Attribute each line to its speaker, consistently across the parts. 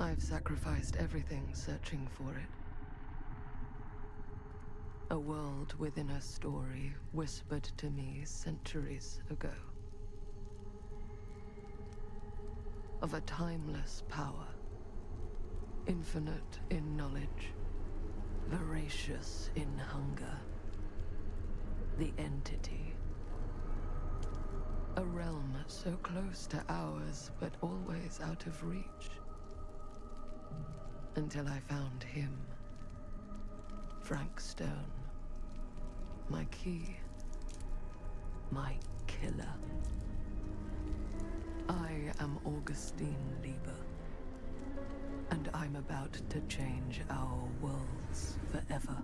Speaker 1: I've sacrificed everything searching for it. A world within a story whispered to me centuries ago. Of a timeless power, infinite in knowledge, voracious in hunger. The entity. A realm so close to ours, but always out of reach. Until I found him. Frank Stone. My key. My killer. I am Augustine Lieber. And I'm about to change our worlds forever.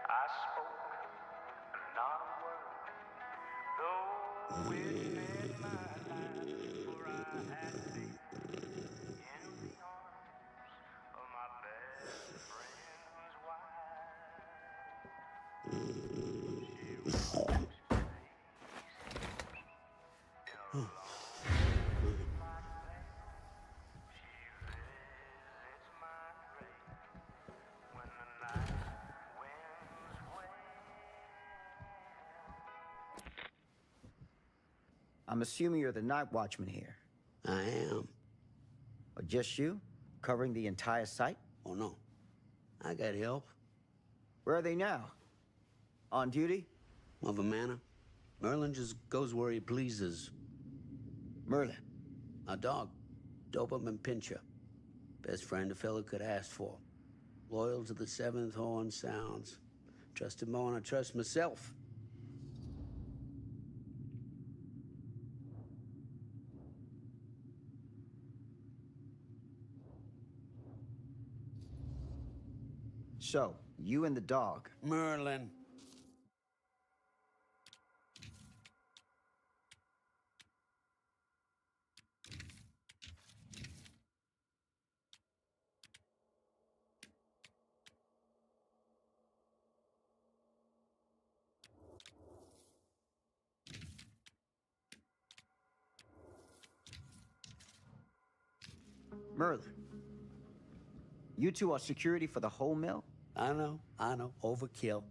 Speaker 2: I spoke not a word, though it meant my life, for I had faith in the arms of my best friend's wife. She walks in a long like that. She visits my grave when the night winds wail.
Speaker 3: I'm assuming you're the night watchman here.
Speaker 4: I am.
Speaker 3: Or just you? Covering the entire site?
Speaker 4: Oh, no. I got help.
Speaker 3: Where are they now? On duty?
Speaker 4: Of a manner. Merlin just goes where he pleases.
Speaker 3: Merlin.
Speaker 4: A dog. Doberman Pinscher. Best friend a fella could ask for. Loyal to the seventh horn sounds. Trust him more than I trust myself.
Speaker 3: So, you and the dog.
Speaker 4: Merlin.
Speaker 3: Merlin. You two are security for the whole mill?
Speaker 4: I know. Overkill.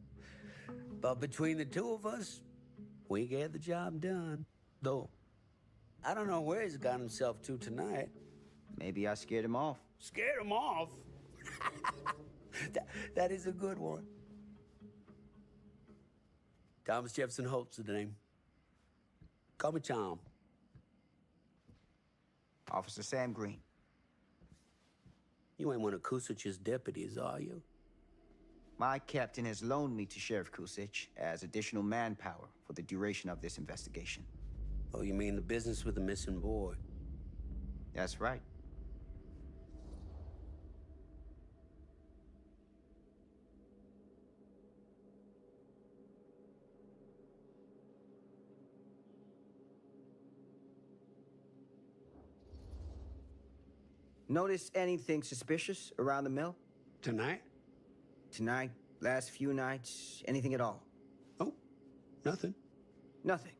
Speaker 4: But between the two of us, we get the job done. Though, I don't know where he's got himself to tonight.
Speaker 3: Maybe I scared him off.
Speaker 4: Scared him off? that is a good one. Thomas Jefferson Holt's the name. Call me Tom.
Speaker 3: Officer Sam Green.
Speaker 4: You ain't one of Kusich's deputies, are you?
Speaker 3: My captain has loaned me to Sheriff Kusich as additional manpower for the duration of this investigation.
Speaker 4: Oh, you mean the business with the missing boy?
Speaker 3: That's right. Notice anything suspicious around the mill?
Speaker 4: Tonight?
Speaker 3: Tonight, last few nights, anything at all?
Speaker 4: Oh, nothing.
Speaker 3: Nothing.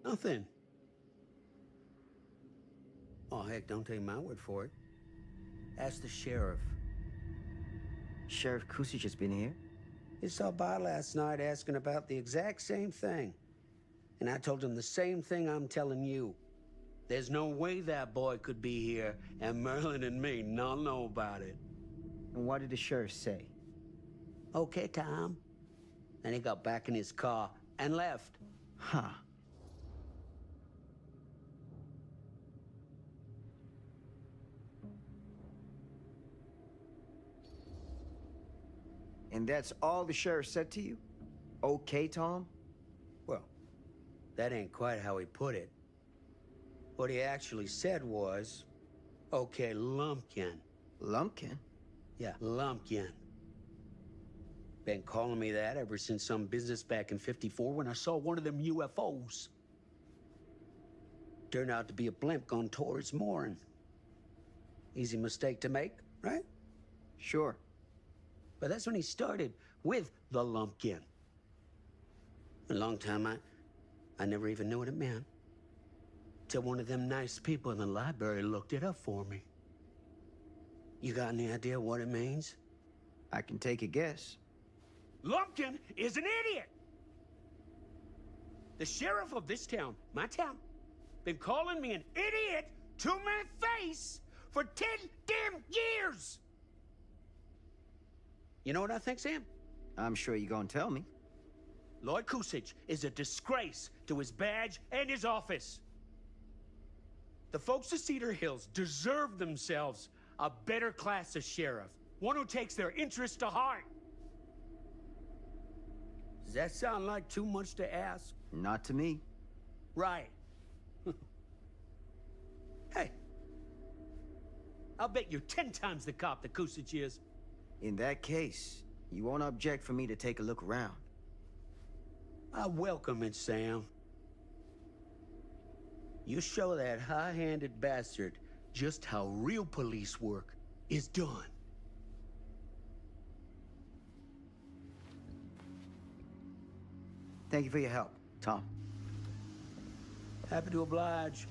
Speaker 4: Nothing. Oh, heck, don't take my word for it. Ask the sheriff.
Speaker 3: Sheriff Kusich has been here?
Speaker 4: He saw by last night asking about the exact same thing. And I told him the same thing I'm telling you. There's no way that boy could be here and Merlin and me not know about it.
Speaker 3: And what did the sheriff say?
Speaker 4: Okay, Tom. Then he got back in his car and left.
Speaker 3: Huh. And that's all the sheriff said to you? Okay, Tom?
Speaker 4: Well, that ain't quite how he put it. What he actually said was, okay, Lumpkin.
Speaker 3: Lumpkin?
Speaker 4: Yeah, Lumpkin. Been calling me that ever since some business back in '54 when I saw one of them UFOs. Turned out to be a blimp gone towards Morin. Easy mistake to make, right?
Speaker 3: Sure.
Speaker 4: But that's when he started with the Lumpkin. A long time I never even knew what it meant. Till one of them nice people in the library looked it up for me. You got any idea what it means?
Speaker 3: I can take a guess.
Speaker 4: Lumpkin is an idiot! The sheriff of this town, my town, been calling me an idiot to my face for 10 damn years! You know what I think, Sam?
Speaker 3: I'm sure you're gonna tell me.
Speaker 4: Lloyd Kusich is a disgrace to his badge and his office. The folks of Cedar Hills deserve themselves a better class of sheriff, one who takes their interests to heart. Does that sound like too much to ask?
Speaker 3: Not to me.
Speaker 4: Right. Hey, I'll bet you're 10 times the cop that Kusich is.
Speaker 3: In that case, you won't object for me to take a look around.
Speaker 4: I welcome it, Sam. You show that high-handed bastard just how real police work is done.
Speaker 3: Thank you for your help, Tom.
Speaker 4: Happy to oblige.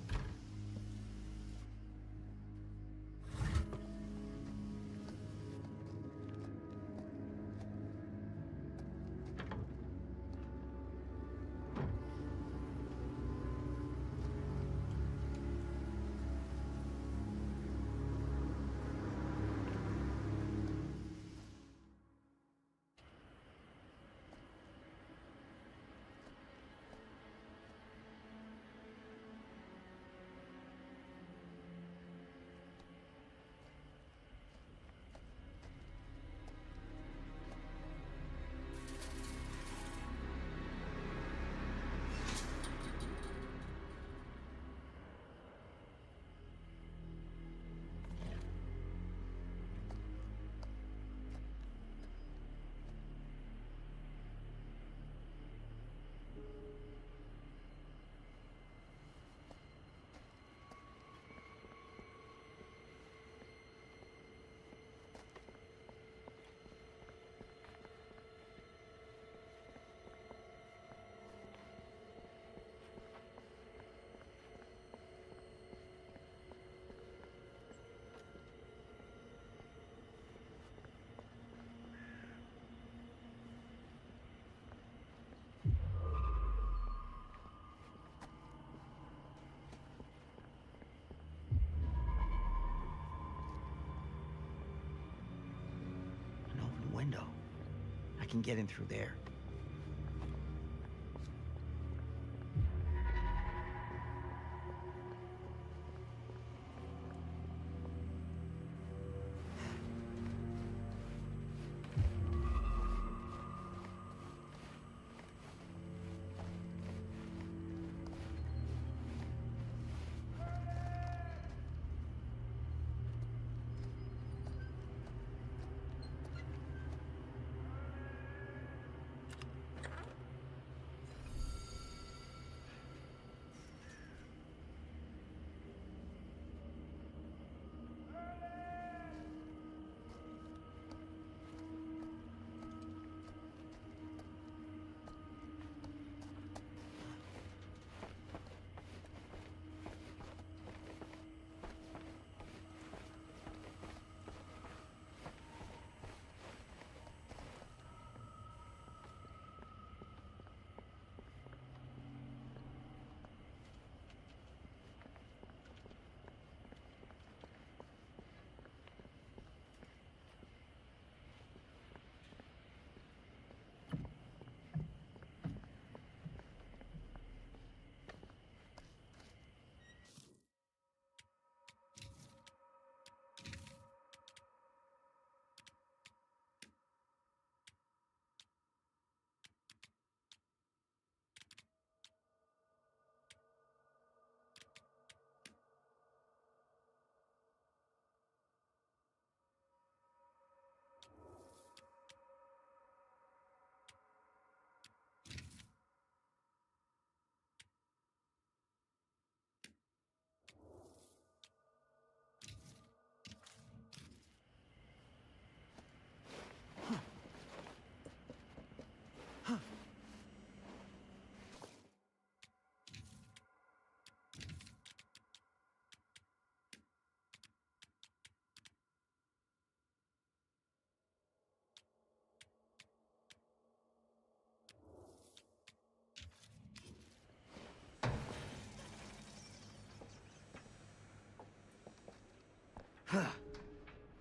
Speaker 5: can get in through there.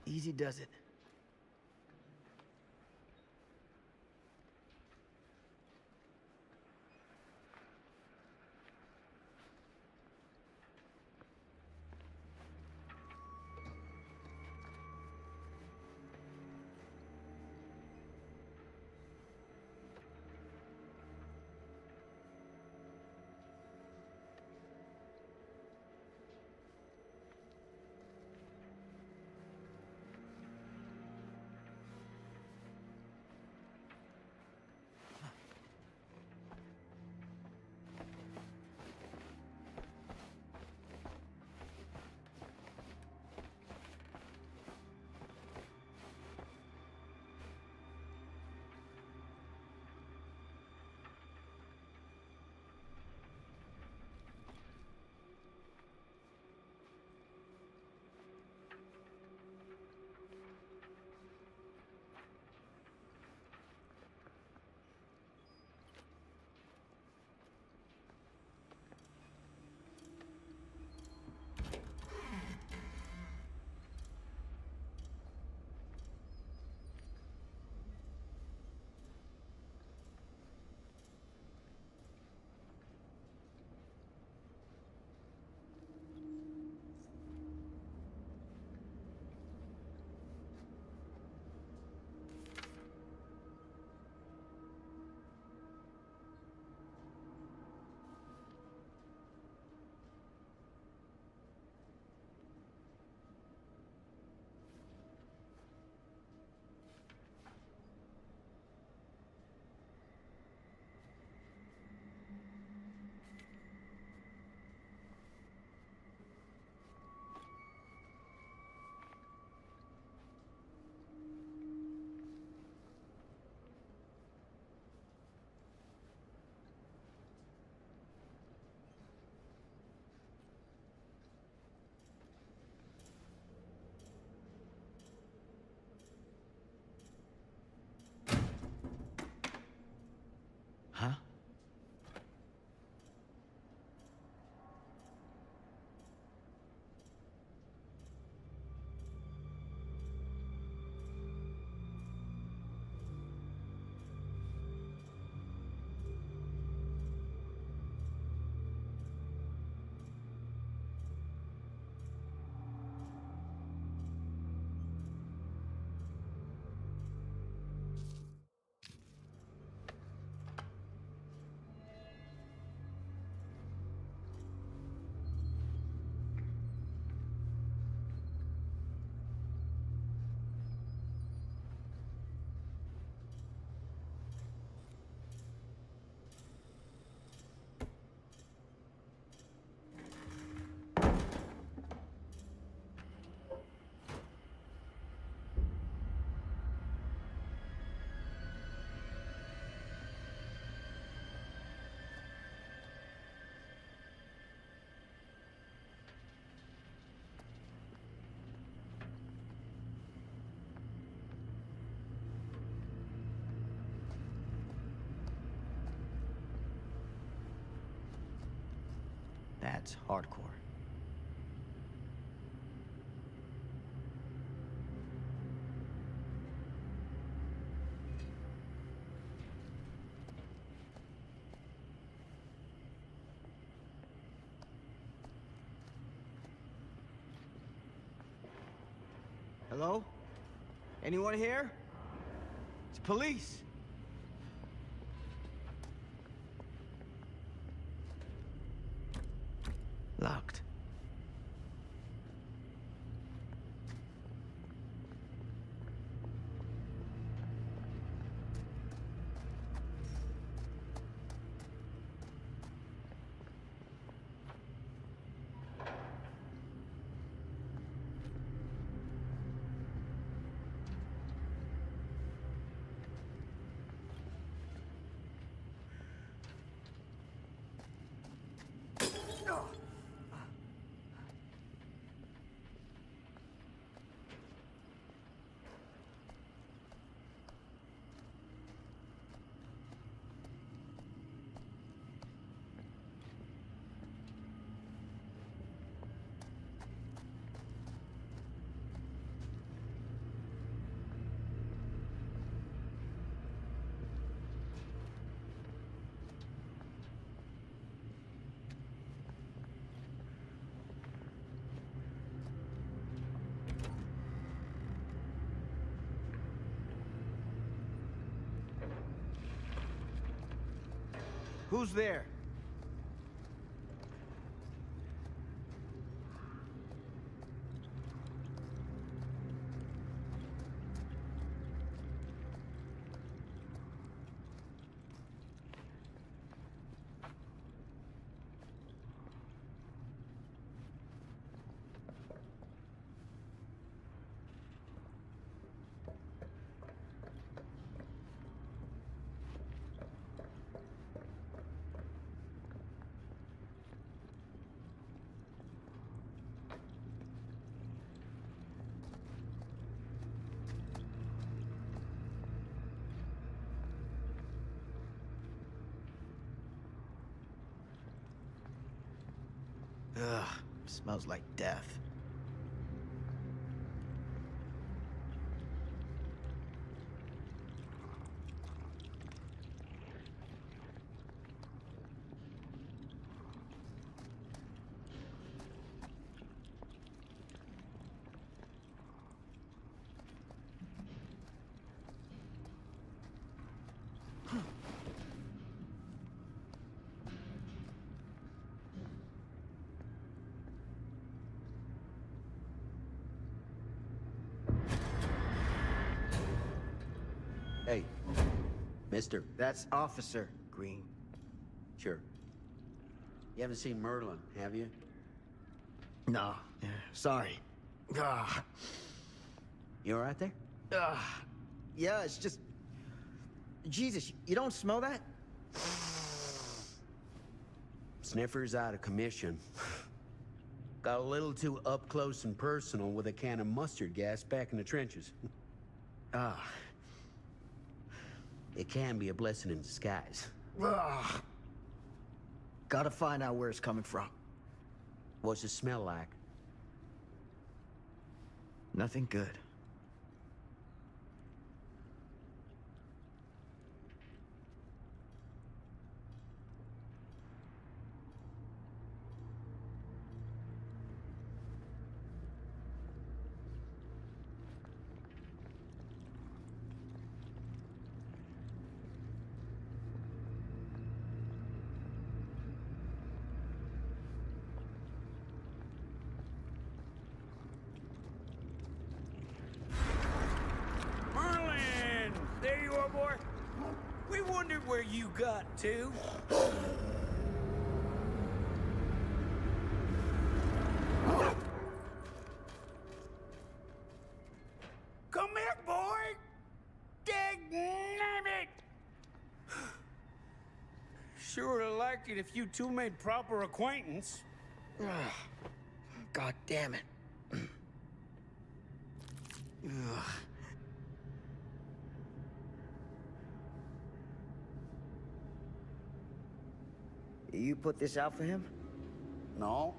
Speaker 5: Easy does it.
Speaker 3: That's hardcore. Hello? Anyone here? It's police. Locked. Who's there? Ugh, smells like death.
Speaker 4: Hey, mister.
Speaker 3: That's Officer Green.
Speaker 4: Sure. You haven't seen Merlin, have you?
Speaker 3: No, yeah, sorry. Ah,
Speaker 4: You all right there?
Speaker 3: yeah, it's just... Jesus, you don't smell that?
Speaker 4: Sniffer's out of commission. Got a little too up close and personal with a can of mustard gas back in the trenches.
Speaker 3: Ah.
Speaker 4: It can be a blessing in disguise.
Speaker 3: Gotta find out where it's coming from.
Speaker 4: What's it smell like?
Speaker 3: Nothing good.
Speaker 6: Merlin! There you are, boy. We wondered where you got to. Come here, boy! Dang it! Sure would have liked it if you two made proper acquaintance.
Speaker 5: God damn it.
Speaker 3: You put this out for him?
Speaker 4: No?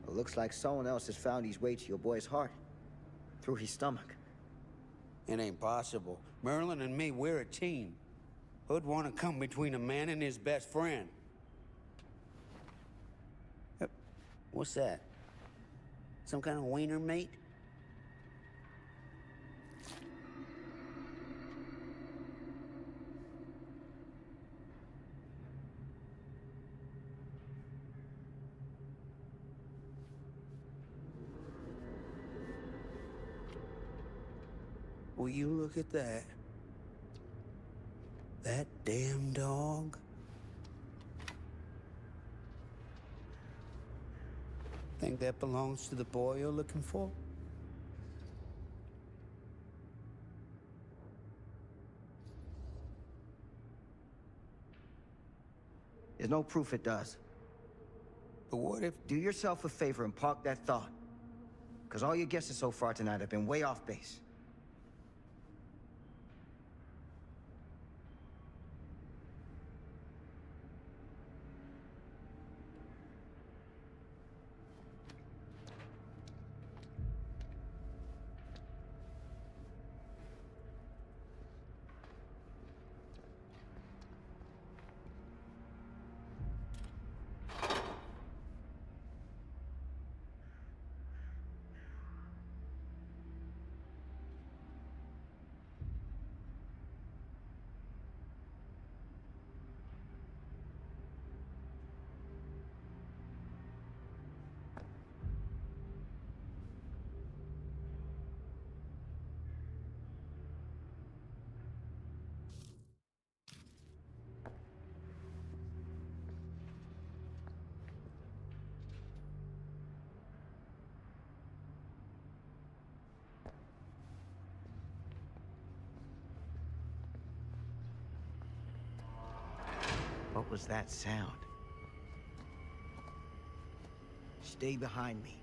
Speaker 3: It looks like someone else has found his way to your boy's heart. Through his stomach.
Speaker 4: It ain't possible. Merlin and me, we're a team. Who'd want to come between a man and his best friend? What's that? Some kind of wiener meat? Will you look at that? That damn dog? Think that belongs to the boy you're looking for?
Speaker 3: There's no proof it does.
Speaker 4: But what if...
Speaker 3: Do yourself a favor and park that thought. Because all your guesses so far tonight have been way off base. What was that sound? Stay behind me.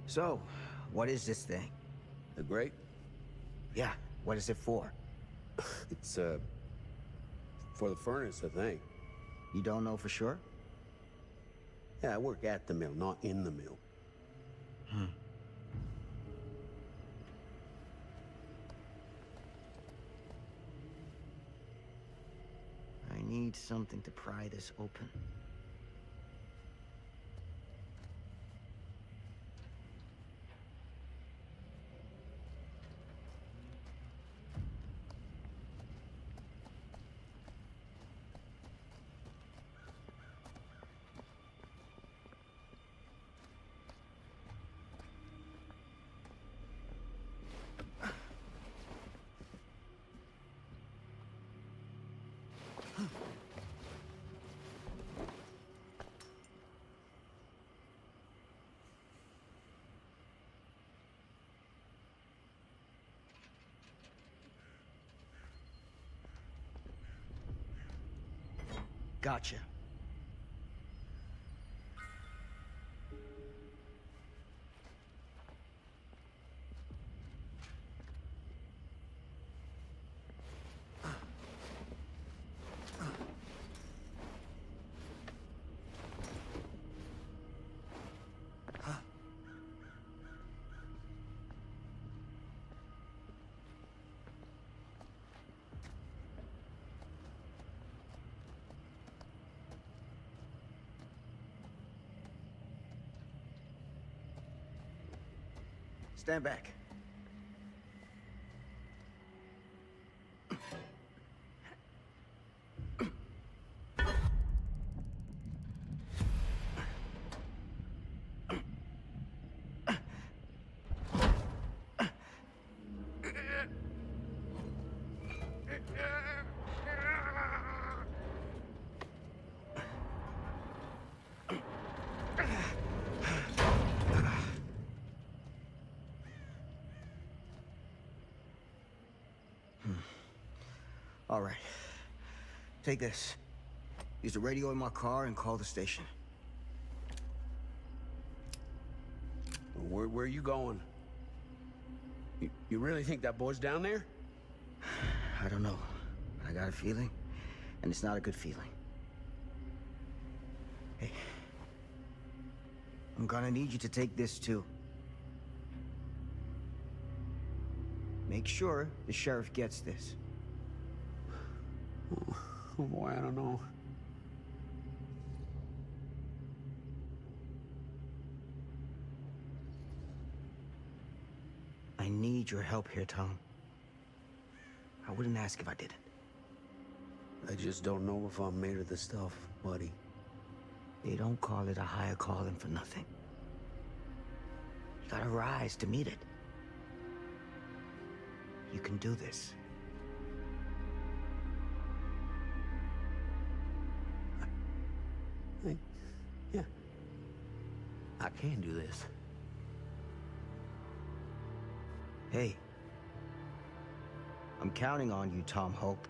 Speaker 3: So, what is this thing?
Speaker 4: The grate?
Speaker 3: Yeah, what is it for?
Speaker 4: It's, for the furnace, I think.
Speaker 3: You don't know for sure?
Speaker 4: Yeah, I work at the mill, not in the mill.
Speaker 3: I need something to pry this open. Gotcha. Stand back. All right. Take this. Use the radio in my car and call the station.
Speaker 4: Where are you going? You really think that boy's down there?
Speaker 3: I don't know. I got a feeling, and it's not a good feeling. Hey. I'm gonna need you to take this too. Make sure the sheriff gets this.
Speaker 4: Oh boy, I don't know.
Speaker 3: I need your help here, Tom. I wouldn't ask if I didn't.
Speaker 4: I just don't know if I'm made of the stuff, buddy.
Speaker 3: They don't call it a higher calling for nothing. You gotta rise to meet it. You can do this.
Speaker 4: Yeah. I can do this.
Speaker 3: Hey. I'm counting on you, Tom Holt.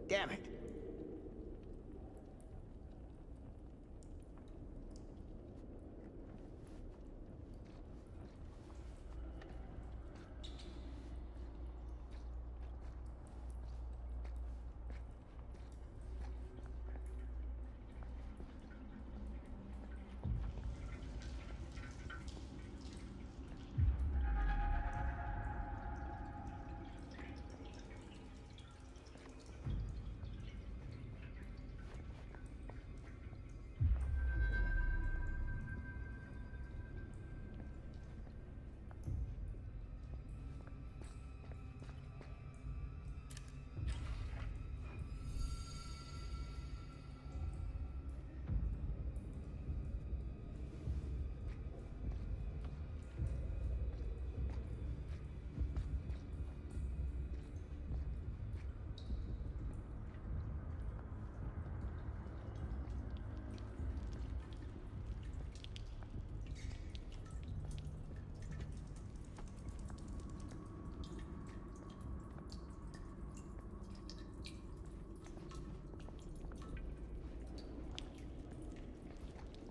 Speaker 3: Damn it.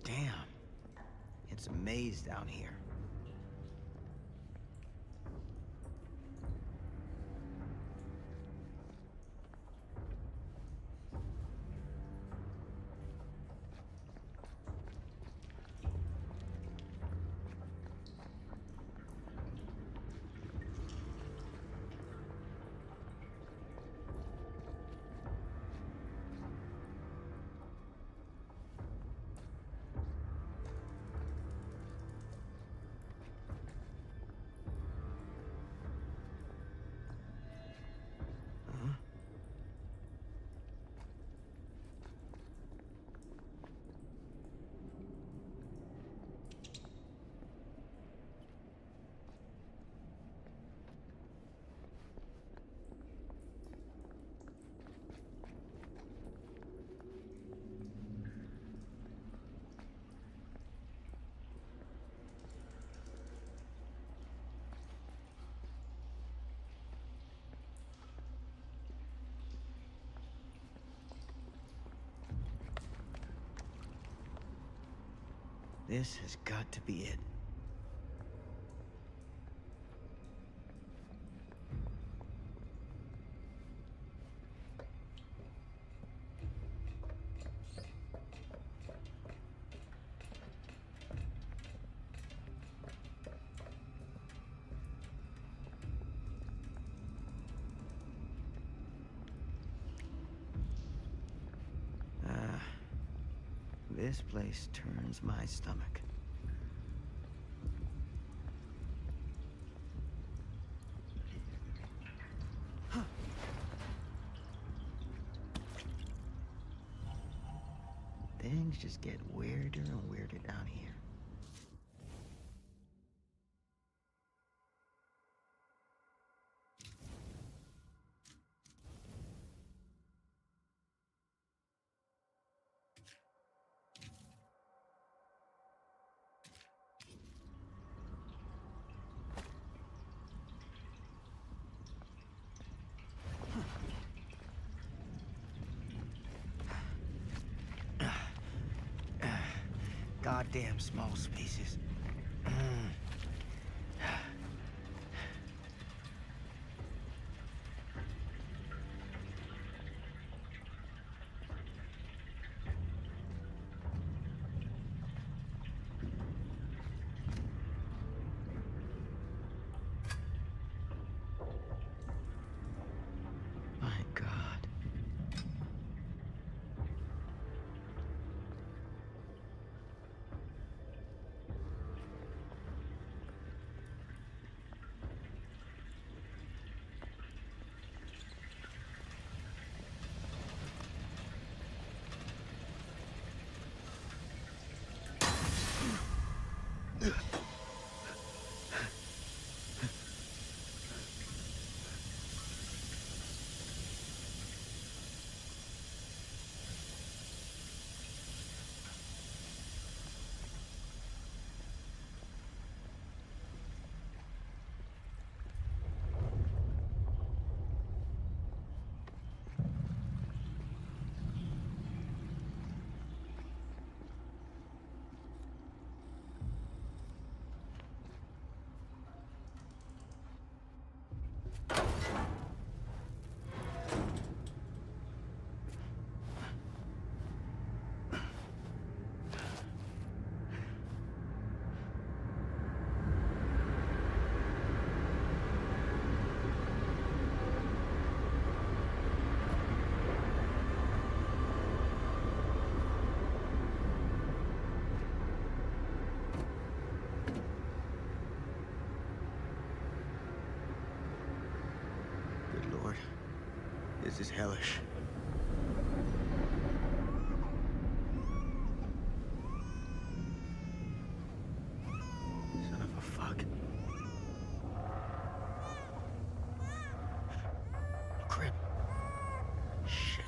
Speaker 3: Damn. It's a maze down here. This has got to be it.
Speaker 5: This place turns my stomach. Things just get weirder and weirder down here. Goddamn small spaces. My God. Good Lord. This is hellish. Son of a fuck. Crap. Shit.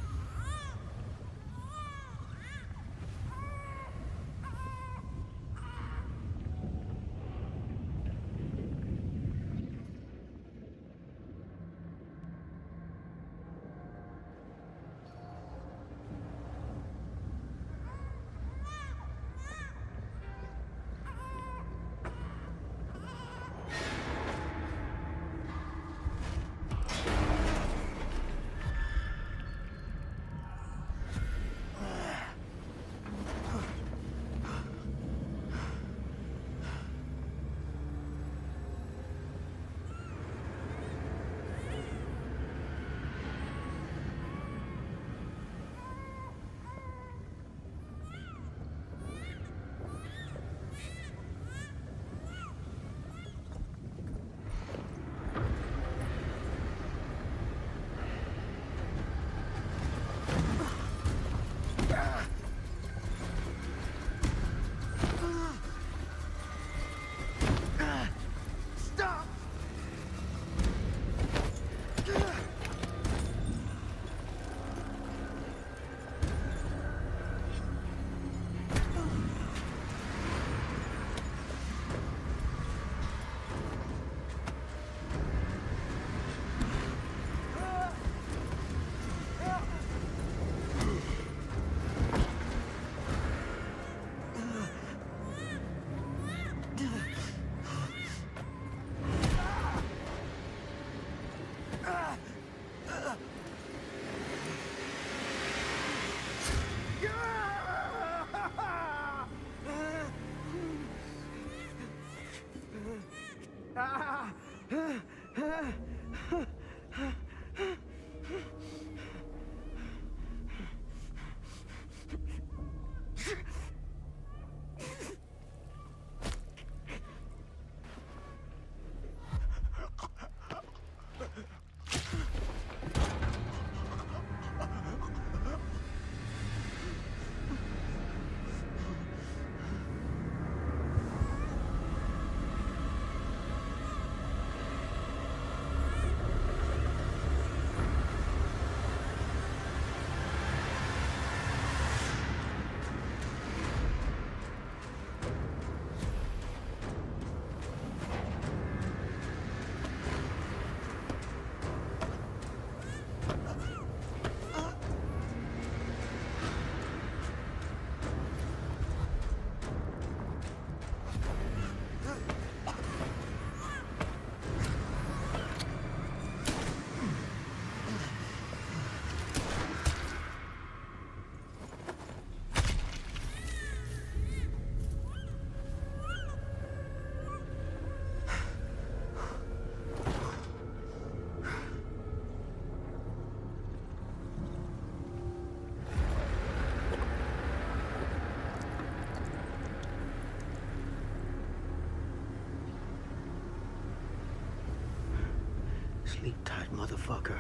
Speaker 4: Sleep tight, motherfucker.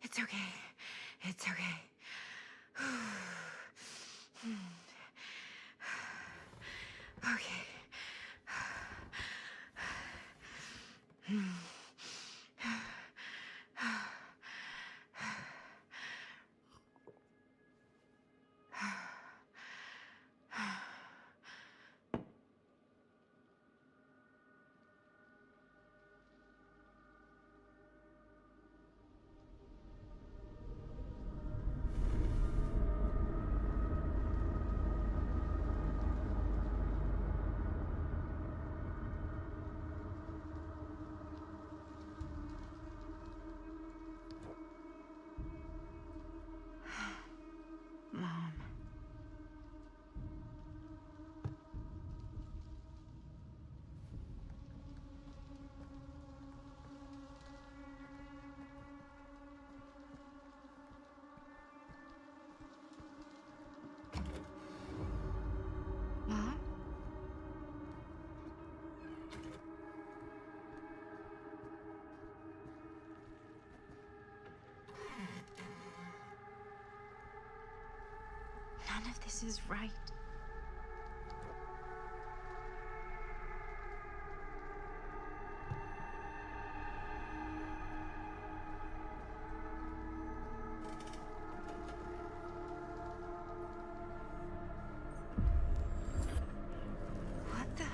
Speaker 7: It's okay. It's okay. Okay. Mom. Mom? None of this is right. What the?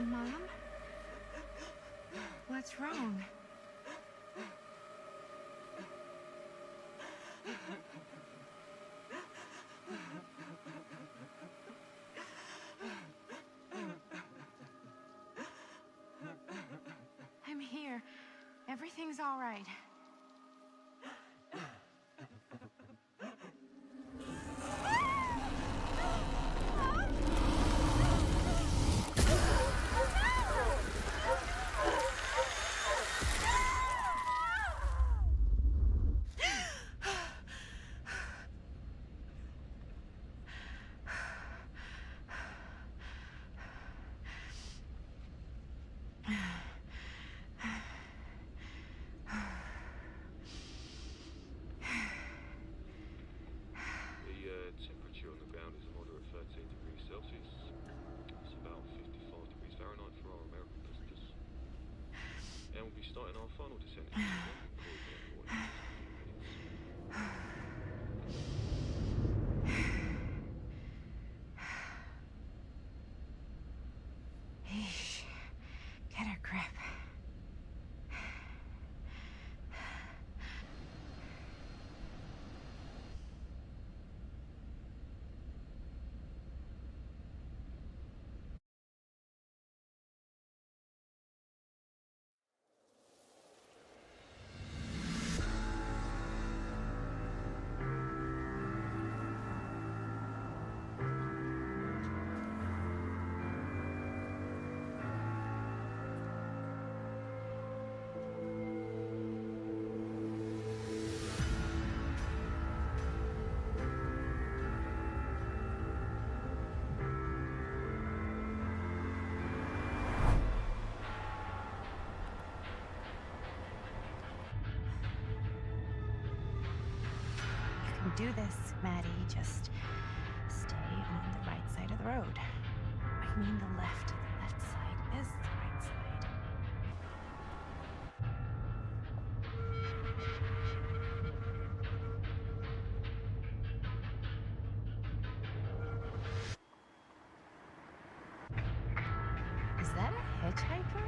Speaker 7: Mom? What's wrong? I'm here. Everything's all right.
Speaker 8: enfants nous descendent.
Speaker 7: Eesh. Get a grip. You can do this, Maddie. Just stay on the right side of the road. I mean the left. The left side is the right side. Is that a hitchhiker?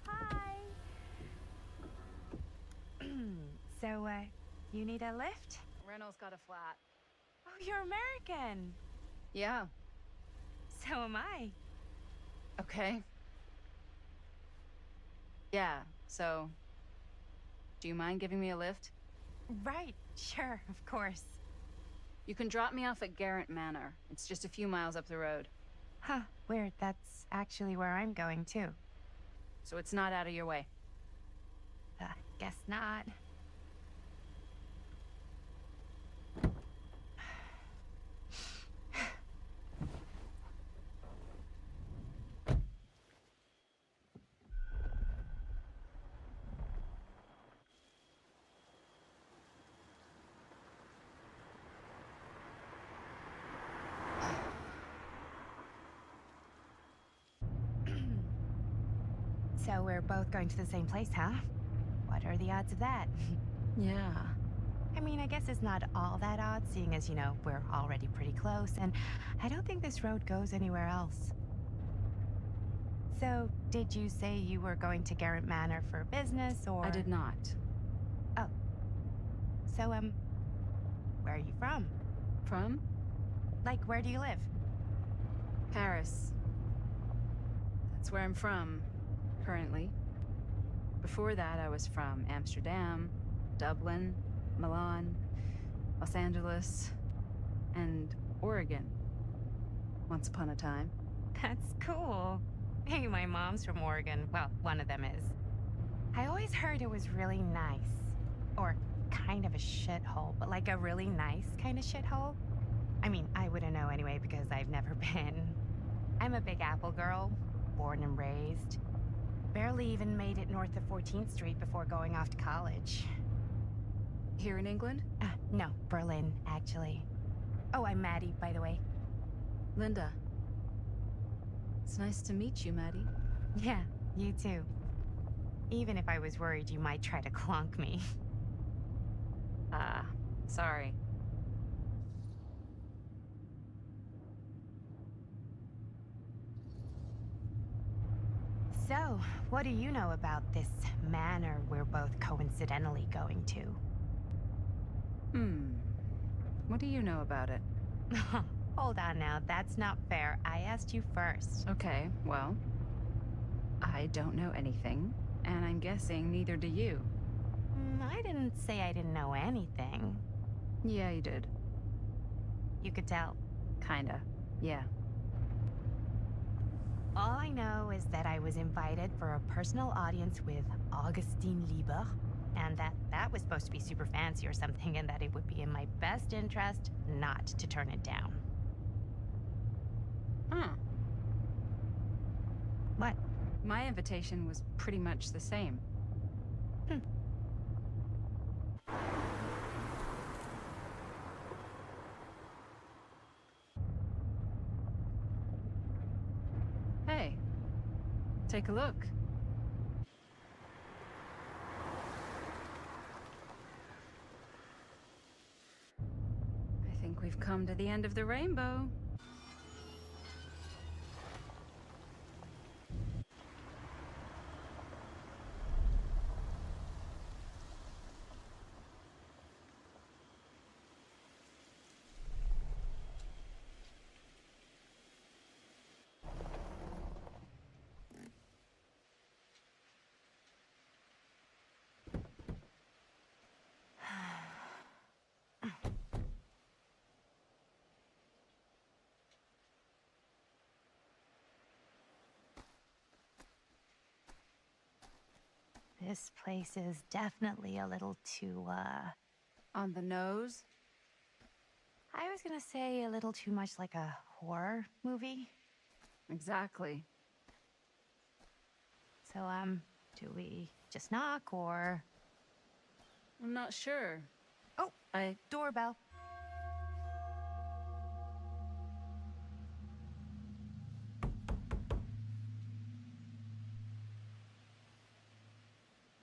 Speaker 7: Hi. So, you need a lift?
Speaker 9: Reynolds got a flat.
Speaker 7: Oh, you're American.
Speaker 9: Yeah.
Speaker 7: So am I.
Speaker 9: Okay. Yeah, so... Do you mind giving me a lift?
Speaker 7: Right, sure, of course.
Speaker 9: You can drop me off at Garrett Manor. It's just a few miles up the road.
Speaker 7: Huh, weird. That's actually where I'm going, too.
Speaker 9: So it's not out of your way.
Speaker 7: Guess not. So we're both going to the same place, huh? What are the odds of that?
Speaker 9: Yeah.
Speaker 7: I mean, I guess it's not all that odd, seeing as, you know, we're already pretty close, and I don't think this road goes anywhere else. So, did you say you were going to Garrett Manor for business, or...?
Speaker 9: I did not.
Speaker 7: Oh. So, where are you from?
Speaker 9: From?
Speaker 7: Like, where do you live?
Speaker 9: Paris. That's where I'm from, currently. Before that, I was from Amsterdam, Dublin, Milan, Los Angeles, and Oregon. Once upon a time.
Speaker 7: That's cool. Hey, my mom's from Oregon. Well, one of them is. I always heard it was really nice. Or kind of a shithole, but like a really nice kind of shithole. I mean, I wouldn't know anyway because I've never been. I'm a Big Apple girl, born and raised. Barely even made it north of 14th Street before going off to college.
Speaker 9: Here in England?
Speaker 7: No, Berlin, actually. Oh, I'm Maddie, by the way.
Speaker 9: Linda. It's nice to meet you, Maddie.
Speaker 7: Yeah, you too. Even if I was worried you might try to clonk me.
Speaker 9: Sorry.
Speaker 7: So, what do you know about this manor we're both coincidentally going to?
Speaker 9: What do you know about it?
Speaker 7: Hold on now, that's not fair. I asked you first.
Speaker 9: Okay, well... I don't know anything, and I'm guessing neither do you.
Speaker 7: I didn't say I didn't know anything.
Speaker 9: Yeah, you did.
Speaker 7: You could tell.
Speaker 9: Kinda, yeah.
Speaker 7: All I know is that I was invited for a personal audience with Augustine Lieber, and that was supposed to be super fancy or something, and that it would be in my best interest not to turn it down.
Speaker 9: Huh.
Speaker 7: What?
Speaker 9: My invitation was pretty much the same. Hey, take a look. I think we've come to the end of the rainbow.
Speaker 7: This place is definitely a little too,
Speaker 9: On the nose?
Speaker 7: I was gonna say a little too much like a horror movie.
Speaker 9: Exactly.
Speaker 7: So, do we just knock or...
Speaker 9: I'm not sure.
Speaker 7: Oh,
Speaker 9: I...
Speaker 7: doorbell.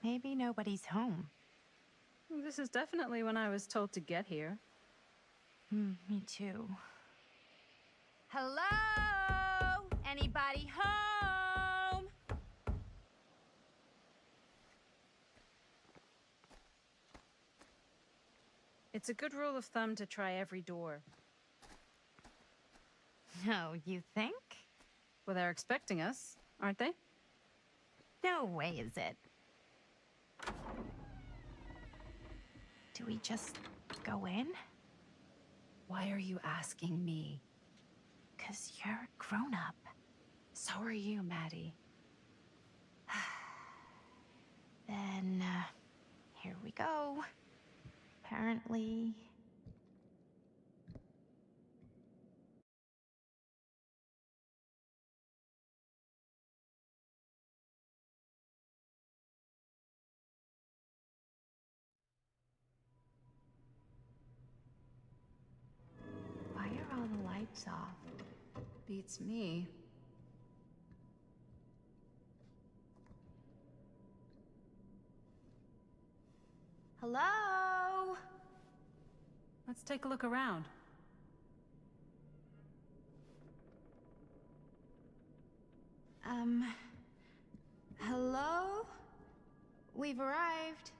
Speaker 7: Maybe nobody's home.
Speaker 9: This is definitely when I was told to get here.
Speaker 7: Me too. Hello? Anybody home?
Speaker 9: It's a good rule of thumb to try every door.
Speaker 7: No, you think?
Speaker 9: Well, they're expecting us, aren't they?
Speaker 7: No way is it. Do we just go in?
Speaker 9: Why are you asking me?
Speaker 7: 'Cause you're a grown-up.
Speaker 9: So are you, Maddie.
Speaker 7: Then, here we go. Apparently... Why are all the lights off?
Speaker 9: Beats me.
Speaker 7: Hello?
Speaker 9: Let's take a look around.
Speaker 7: Hello? We've arrived.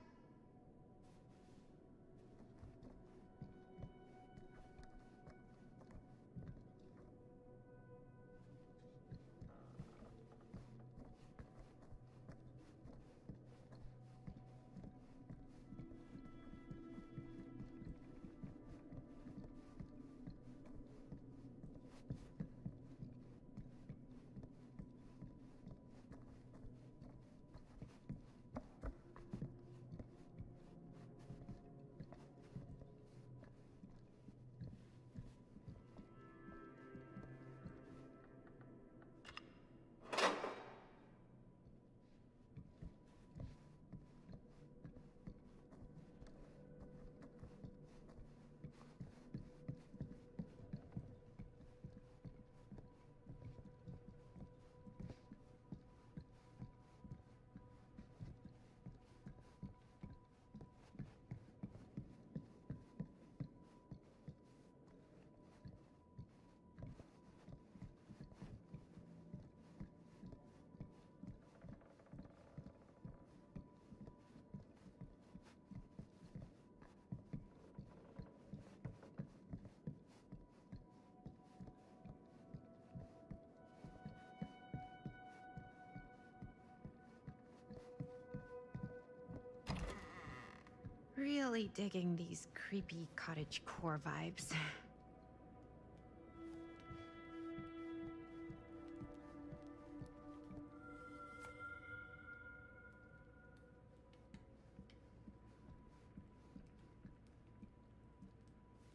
Speaker 7: Really digging these creepy cottage core vibes.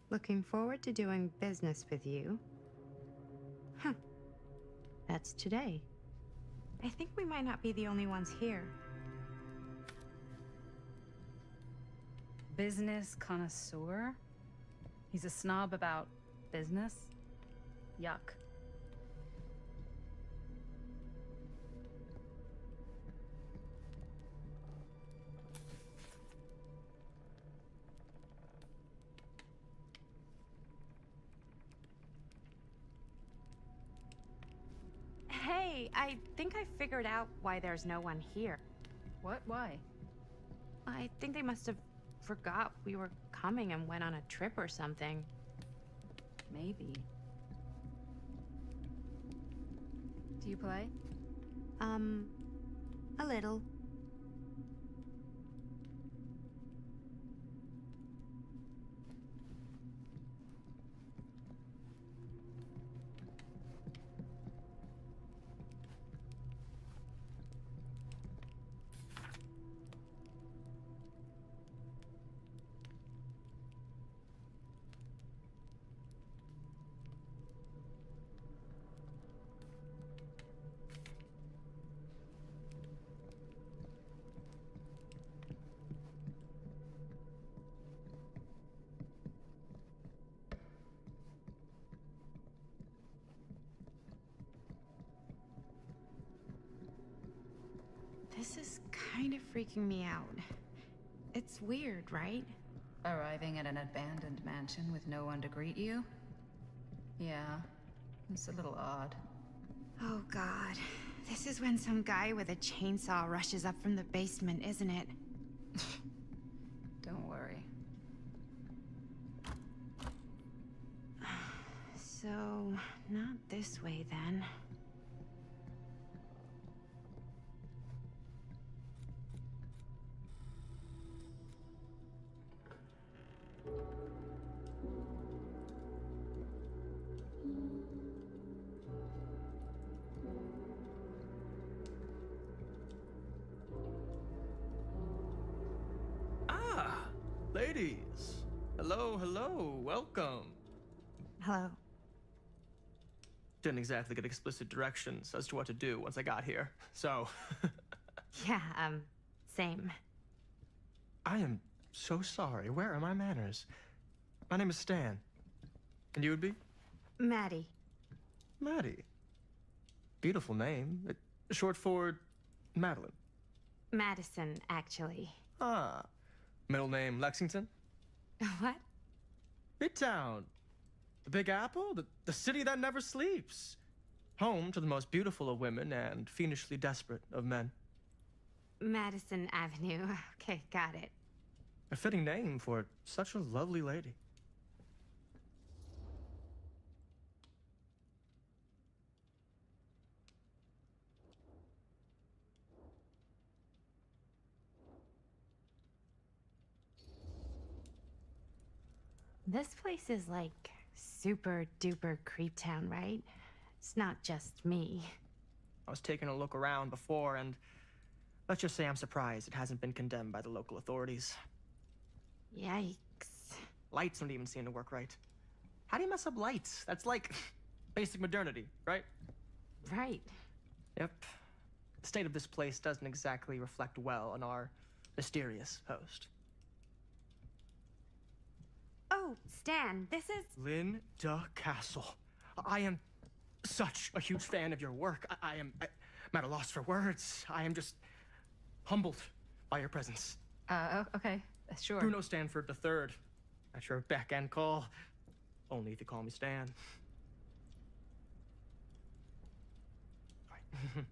Speaker 7: Looking forward to doing business with you. Huh. That's today. I think we might not be the only ones here.
Speaker 9: Business connoisseur? He's a snob about business? Yuck.
Speaker 7: Hey, I think I figured out why there's no one here.
Speaker 9: What? Why?
Speaker 7: I think they must have forgot we were coming and went on a trip or something.
Speaker 9: Maybe. Do you play?
Speaker 7: A little. This is kind of freaking me out. It's weird, right?
Speaker 9: Arriving at an abandoned mansion with no one to greet you? Yeah, it's a little odd.
Speaker 7: Oh god. This is when some guy with a chainsaw rushes up from the basement, isn't it?
Speaker 9: Don't worry.
Speaker 7: So, not this way then.
Speaker 8: Ah, ladies. Hello, hello, welcome.
Speaker 7: Hello.
Speaker 8: Didn't exactly get explicit directions as to what to do once I got here, so.
Speaker 7: Yeah, same.
Speaker 8: I am so sorry. Where are my manners? My name is Stan. And you would be?
Speaker 7: Maddie.
Speaker 8: Maddie. Beautiful name. Short for Madeline.
Speaker 7: Madison, actually.
Speaker 8: Ah. Middle name Lexington?
Speaker 7: What?
Speaker 8: Midtown. The Big Apple? The city that never sleeps. Home to the most beautiful of women and fiendishly desperate of men.
Speaker 7: Madison Avenue. Okay, got it.
Speaker 8: A fitting name for such a lovely lady.
Speaker 7: This place is like super duper creep town, right? It's not just me.
Speaker 8: I was taking a look around before, and let's just say I'm surprised it hasn't been condemned by the local authorities.
Speaker 7: Yikes.
Speaker 8: Lights don't even seem to work right. How do you mess up lights? That's like basic modernity, right?
Speaker 7: Right.
Speaker 8: Yep. The state of this place doesn't exactly reflect well on our mysterious host.
Speaker 7: Oh, Stan, this is...
Speaker 8: Linda Castle. I am such a huge fan of your work. I'm at a loss for words. I am just humbled by your presence.
Speaker 9: Okay, sure.
Speaker 8: Bruno Stanford III. At your beck and call. Only if you call me Stan.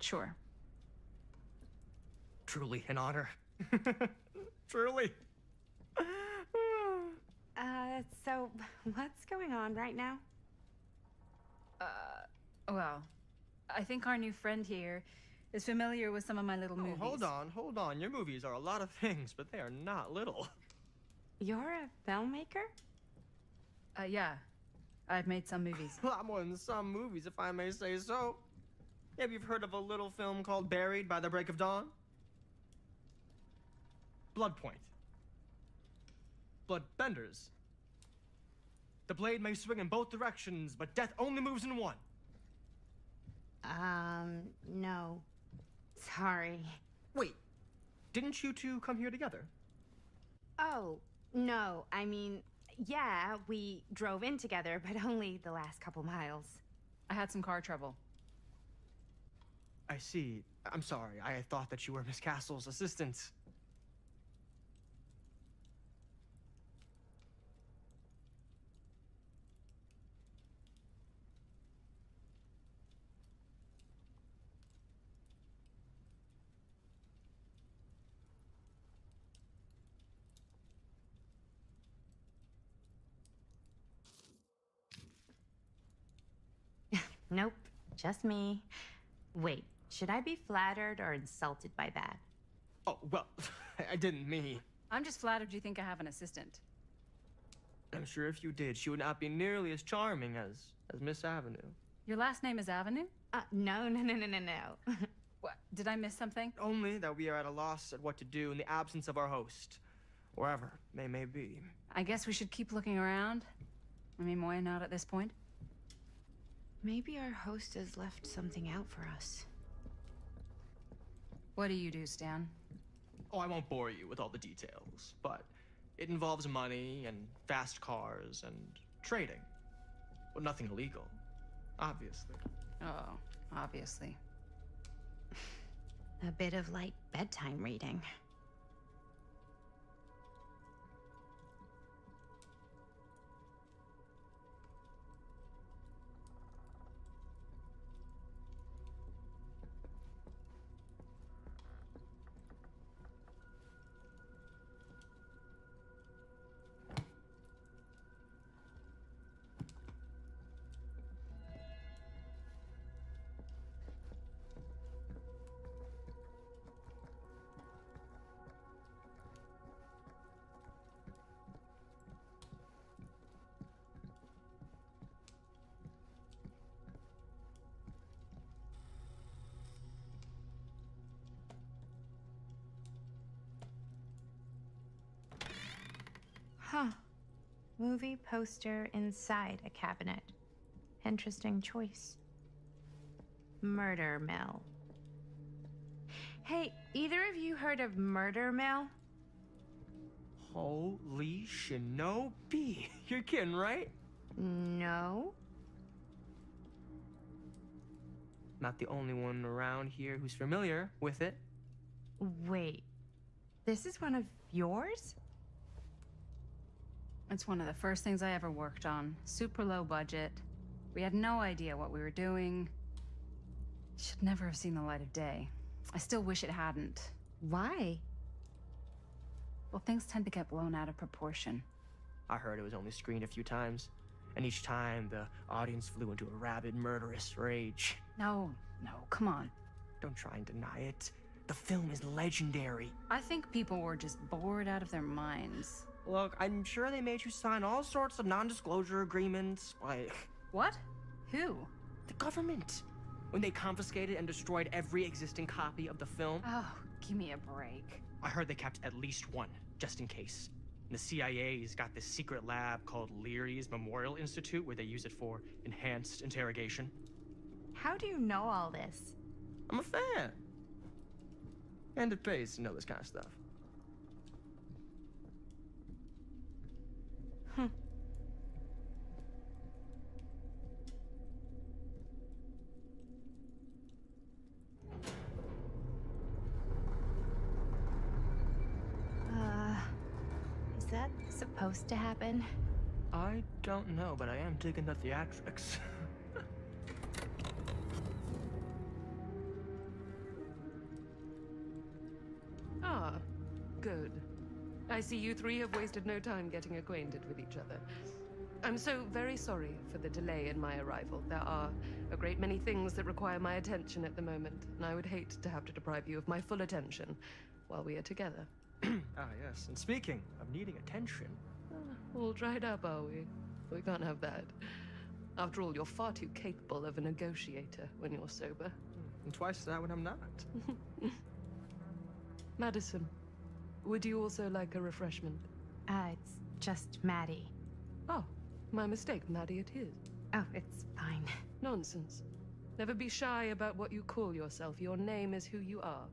Speaker 9: Sure.
Speaker 8: Truly an honor. Truly.
Speaker 7: So what's going on right now?
Speaker 9: Well, I think our new friend here is familiar with some of my little movies.
Speaker 8: Hold on. Your movies are a lot of things, but they are not little.
Speaker 7: You're a filmmaker?
Speaker 9: Yeah. I've made some movies.
Speaker 8: A lot more than some movies, if I may say so. Maybe you've heard of a little film called Buried by the Break of Dawn? Blood Point. Bloodbenders. The blade may swing in both directions, but death only moves in one.
Speaker 7: No. Sorry.
Speaker 8: Wait, didn't you two come here together?
Speaker 7: Oh, no. I mean, yeah, we drove in together, but only the last couple miles.
Speaker 10: I had some car trouble.
Speaker 8: I see. I'm sorry. I thought that you were Miss Castle's assistant.
Speaker 7: Nope, just me. Wait, should I be flattered or insulted by that?
Speaker 8: Oh, well, I didn't mean.
Speaker 10: I'm just flattered you think I have an assistant.
Speaker 8: I'm sure if you did, she would not be nearly as charming as Miss Avenue.
Speaker 10: Your last name is Avenue?
Speaker 7: No.
Speaker 10: What? Did I miss something?
Speaker 8: Only that we are at a loss at what to do in the absence of our host, wherever they may be.
Speaker 10: I guess we should keep looking around. I mean, why not at this point?
Speaker 7: Maybe our host has left something out for us.
Speaker 10: What do you do, Stan?
Speaker 8: Oh, I won't bore you with all the details, but it involves money and fast cars and trading. Well, nothing illegal, obviously.
Speaker 10: Oh, obviously.
Speaker 7: A bit of light bedtime reading. Huh. Movie poster inside a cabinet. Interesting choice. Murder Mill. Hey, either of you heard of Murder Mill?
Speaker 8: Holy shinobi. You're kidding, right?
Speaker 7: No.
Speaker 8: Not the only one around here who's familiar with it.
Speaker 7: Wait. This is one of yours?
Speaker 10: It's one of the first things I ever worked on. Super low budget. We had no idea what we were doing. Should never have seen the light of day. I still wish it hadn't.
Speaker 7: Why?
Speaker 10: Well, things tend to get blown out of proportion.
Speaker 8: I heard it was only screened a few times, and each time the audience flew into a rabid, murderous rage.
Speaker 10: No, come on.
Speaker 8: Don't try and deny it. The film is legendary.
Speaker 10: I think people were just bored out of their minds.
Speaker 8: Look, I'm sure they made you sign all sorts of non-disclosure agreements, like...
Speaker 10: What? Who?
Speaker 8: The government. When they confiscated and destroyed every existing copy of the film.
Speaker 10: Oh, give me a break.
Speaker 8: I heard they kept at least one, just in case. And the CIA's got this secret lab called Leary's Memorial Institute where they use it for enhanced interrogation.
Speaker 7: How do you know all this?
Speaker 8: I'm a fan. And it pays to know this kind of stuff.
Speaker 7: Is that supposed to happen?
Speaker 8: I don't know, but I am digging the theatrics.
Speaker 1: Ah, good. I see you three have wasted no time getting acquainted with each other. I'm so very sorry for the delay in my arrival. There are a great many things that require my attention at the moment, and I would hate to have to deprive you of my full attention while we are together.
Speaker 8: Ah, yes. And speaking of needing attention...
Speaker 1: All dried up, are we? We can't have that. After all, you're far too capable of a negotiator when you're sober.
Speaker 8: And twice that when I'm not.
Speaker 1: Madison, would you also like a refreshment?
Speaker 7: It's just Maddie.
Speaker 1: Oh, my mistake. Maddie it is.
Speaker 7: Oh, it's fine.
Speaker 1: Nonsense. Never be shy about what you call yourself. Your name is who you are.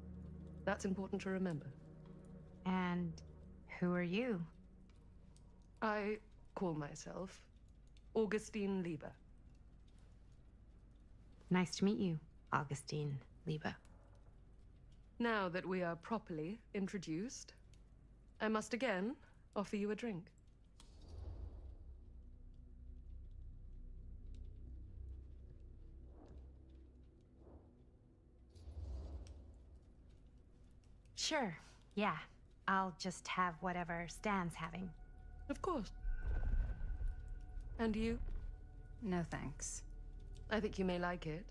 Speaker 1: That's important to remember.
Speaker 7: And who are you?
Speaker 1: I call myself Augustine Lieber.
Speaker 7: Nice to meet you, Augustine Lieber.
Speaker 1: Now that we are properly introduced, I must again offer you a drink.
Speaker 7: Sure, yeah. I'll just have whatever Stan's having.
Speaker 1: Of course. And you?
Speaker 10: No thanks.
Speaker 1: I think you may like it.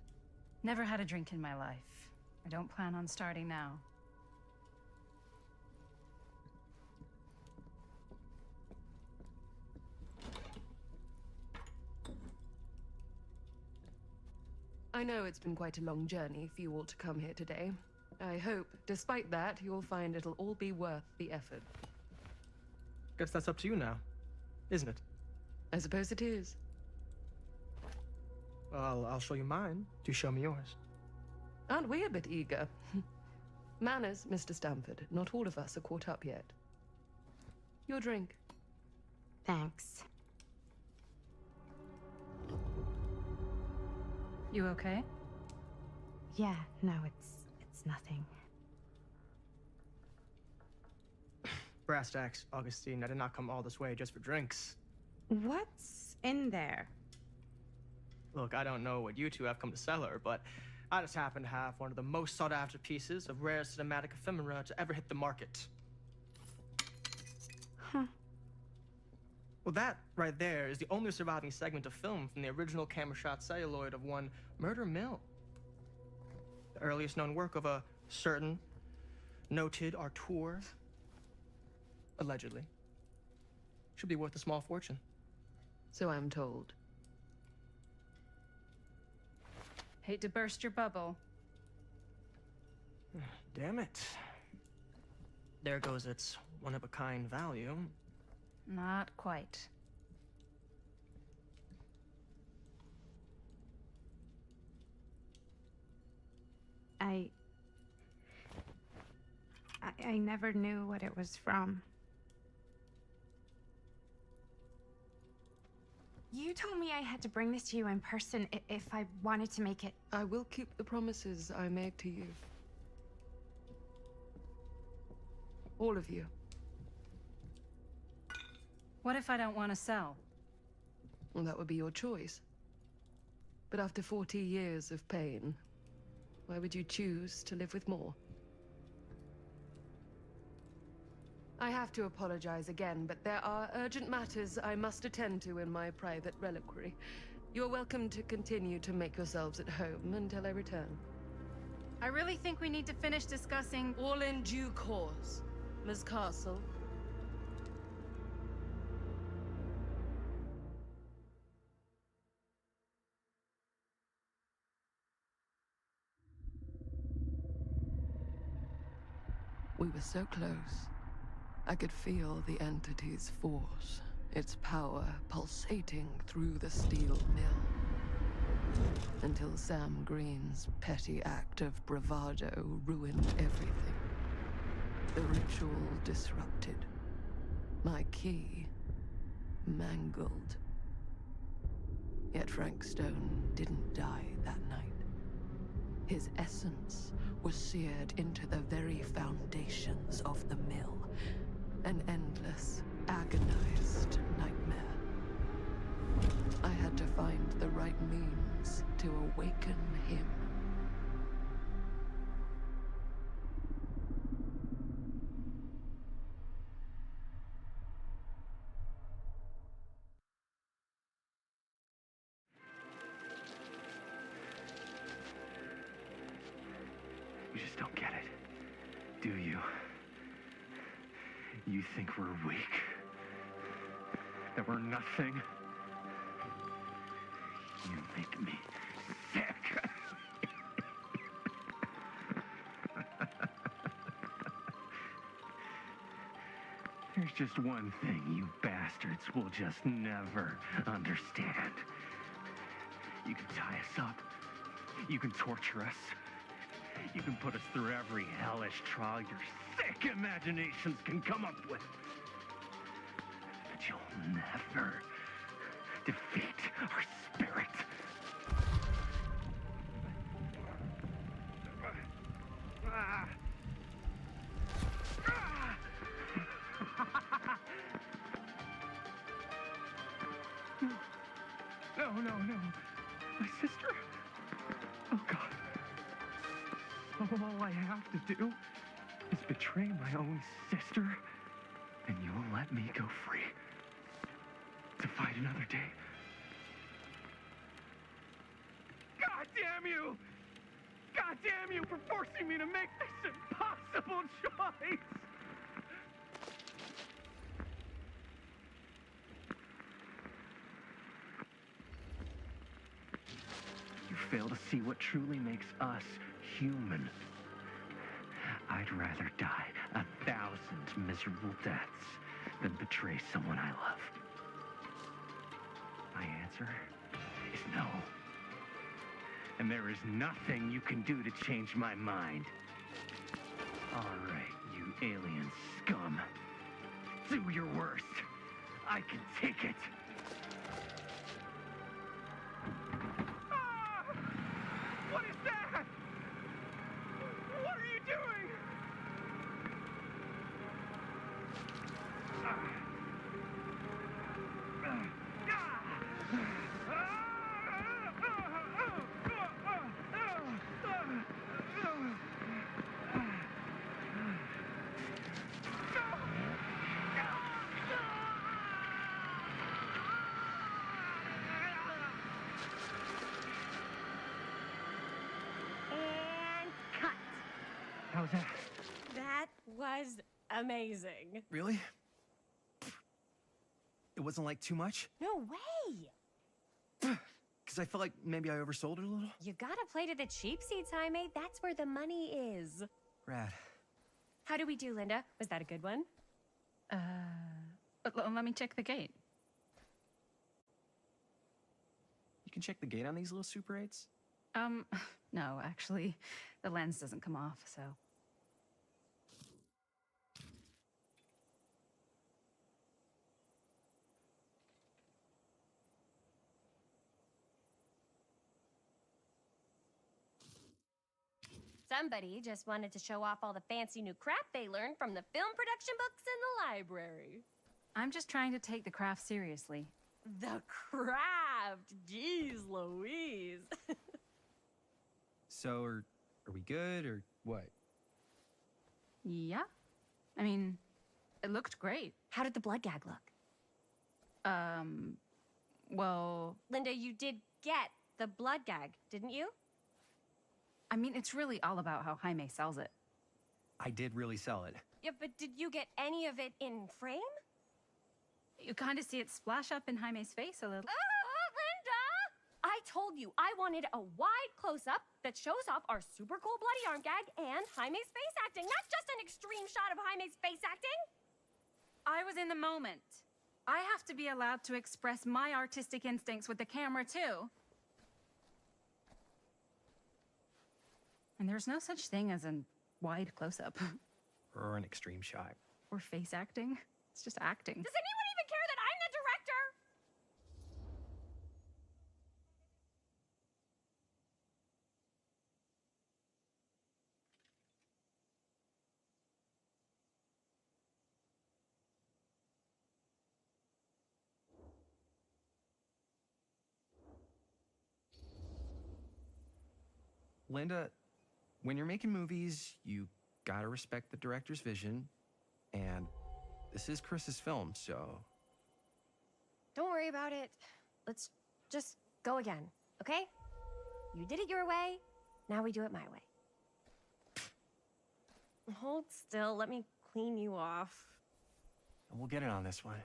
Speaker 10: Never had a drink in my life. I don't plan on starting now.
Speaker 1: I know it's been quite a long journey for you all to come here today. I hope, despite that, you'll find it'll all be worth the effort.
Speaker 8: Guess that's up to you now, isn't it?
Speaker 1: I suppose it is.
Speaker 8: Well, I'll show you mine. Do show me yours.
Speaker 1: Aren't we a bit eager? Manners, Mr. Stamford. Not all of us are caught up yet. Your drink.
Speaker 7: Thanks.
Speaker 10: You okay?
Speaker 7: Yeah, no, it's nothing.
Speaker 8: Brass tacks, Augustine. I did not come all this way just for drinks.
Speaker 7: What's in there?
Speaker 8: Look, I don't know what you two have come to cellar, but I just happen to have one of the most sought-after pieces of rare cinematic ephemera to ever hit the market.
Speaker 7: Huh.
Speaker 8: Well, that right there is the only surviving segment of film from the original camera shot celluloid of one Murder Mill. The earliest known work of a certain noted auteur, allegedly. Should be worth a small fortune.
Speaker 1: So I'm told.
Speaker 10: Hate to burst your bubble.
Speaker 8: Damn it. There goes its one-of-a-kind value.
Speaker 10: Not quite.
Speaker 7: I never knew what it was from. You told me I had to bring this to you in person if I wanted to make it.
Speaker 1: I will keep the promises I made to you. All of you.
Speaker 10: What if I don't want to sell?
Speaker 1: Well, that would be your choice. But after 40 years of pain, why would you choose to live with more? I have to apologize again, but there are urgent matters I must attend to in my private reliquary. You're welcome to continue to make yourselves at home until I return.
Speaker 10: I really think we need to finish discussing.
Speaker 1: All in due course, Ms. Castle. We were so close. I could feel the entity's force, its power pulsating through the steel mill. Until Sam Green's petty act of bravado ruined everything. The ritual disrupted. My key mangled. Yet Frank Stone didn't die that night. His essence was seared into the very foundations of the mill. An endless, agonized nightmare. I had to find the right means to awaken him.
Speaker 2: You just don't get it, do you? You think we're weak? That we're nothing? You make me sick. There's just one thing you bastards will just never understand. You can tie us up You can torture us. You can put us through every hellish trial your sick imaginations can come up with. But you'll never defeat our spirit. No. My sister? Oh, God. All I have to do is betray my own sister, and you'll let me go free to fight another day. God damn you! God damn you for forcing me to make this impossible choice! You fail to see what truly makes us human. I'd rather die 1,000 miserable deaths than betray someone I love. My answer is no. And there is nothing you can do to change my mind. All right, you alien scum. Do your worst. I can take it. Ah! What is that? What are you doing?
Speaker 11: And cut.
Speaker 2: How's that?
Speaker 11: That was amazing.
Speaker 8: Really? It wasn't like too much?
Speaker 11: No way.
Speaker 8: Because I felt like maybe I oversold it a little?
Speaker 11: You gotta play to the cheap seats, Jaime. That's where the money is.
Speaker 8: Rad.
Speaker 11: How do we do, Linda? Was that a good one?
Speaker 10: Let me check the gate.
Speaker 8: You can check the gate on these little Super 8s?
Speaker 10: No, actually, the lens doesn't come off, so.
Speaker 11: Somebody just wanted to show off all the fancy new crap they learned from the film production books in the library.
Speaker 10: I'm just trying to take the craft seriously.
Speaker 11: The craft! Jeez Louise.
Speaker 8: So, are we good, or what?
Speaker 10: Yeah. I mean, it looked great.
Speaker 11: How did the blood gag look?
Speaker 10: Well,
Speaker 11: Linda, you did get the blood gag, didn't you?
Speaker 10: I mean, it's really all about how Jaime sells it.
Speaker 8: I did really sell it.
Speaker 11: Yeah, but did you get any of it in frame?
Speaker 10: You kind of see it splash up in Jaime's face a little.
Speaker 11: Linda! I told you I wanted a wide close-up that shows off our super cool bloody arm gag and Jaime's face acting, not just an extreme shot of Jaime's face acting.
Speaker 10: I was in the moment. I have to be allowed to express my artistic instincts with the camera, too. And there's no such thing as a wide close-up.
Speaker 8: Or an extreme shot.
Speaker 10: Or face acting. It's just acting.
Speaker 11: Does anyone even care that I'm the director?
Speaker 8: Linda, when you're making movies, you gotta respect the director's vision, and this is Chris's film, so...
Speaker 11: Don't worry about it. Let's just go again, okay? You did it your way, now we do it my way. Hold still, let me clean you off.
Speaker 8: We'll get it on this one.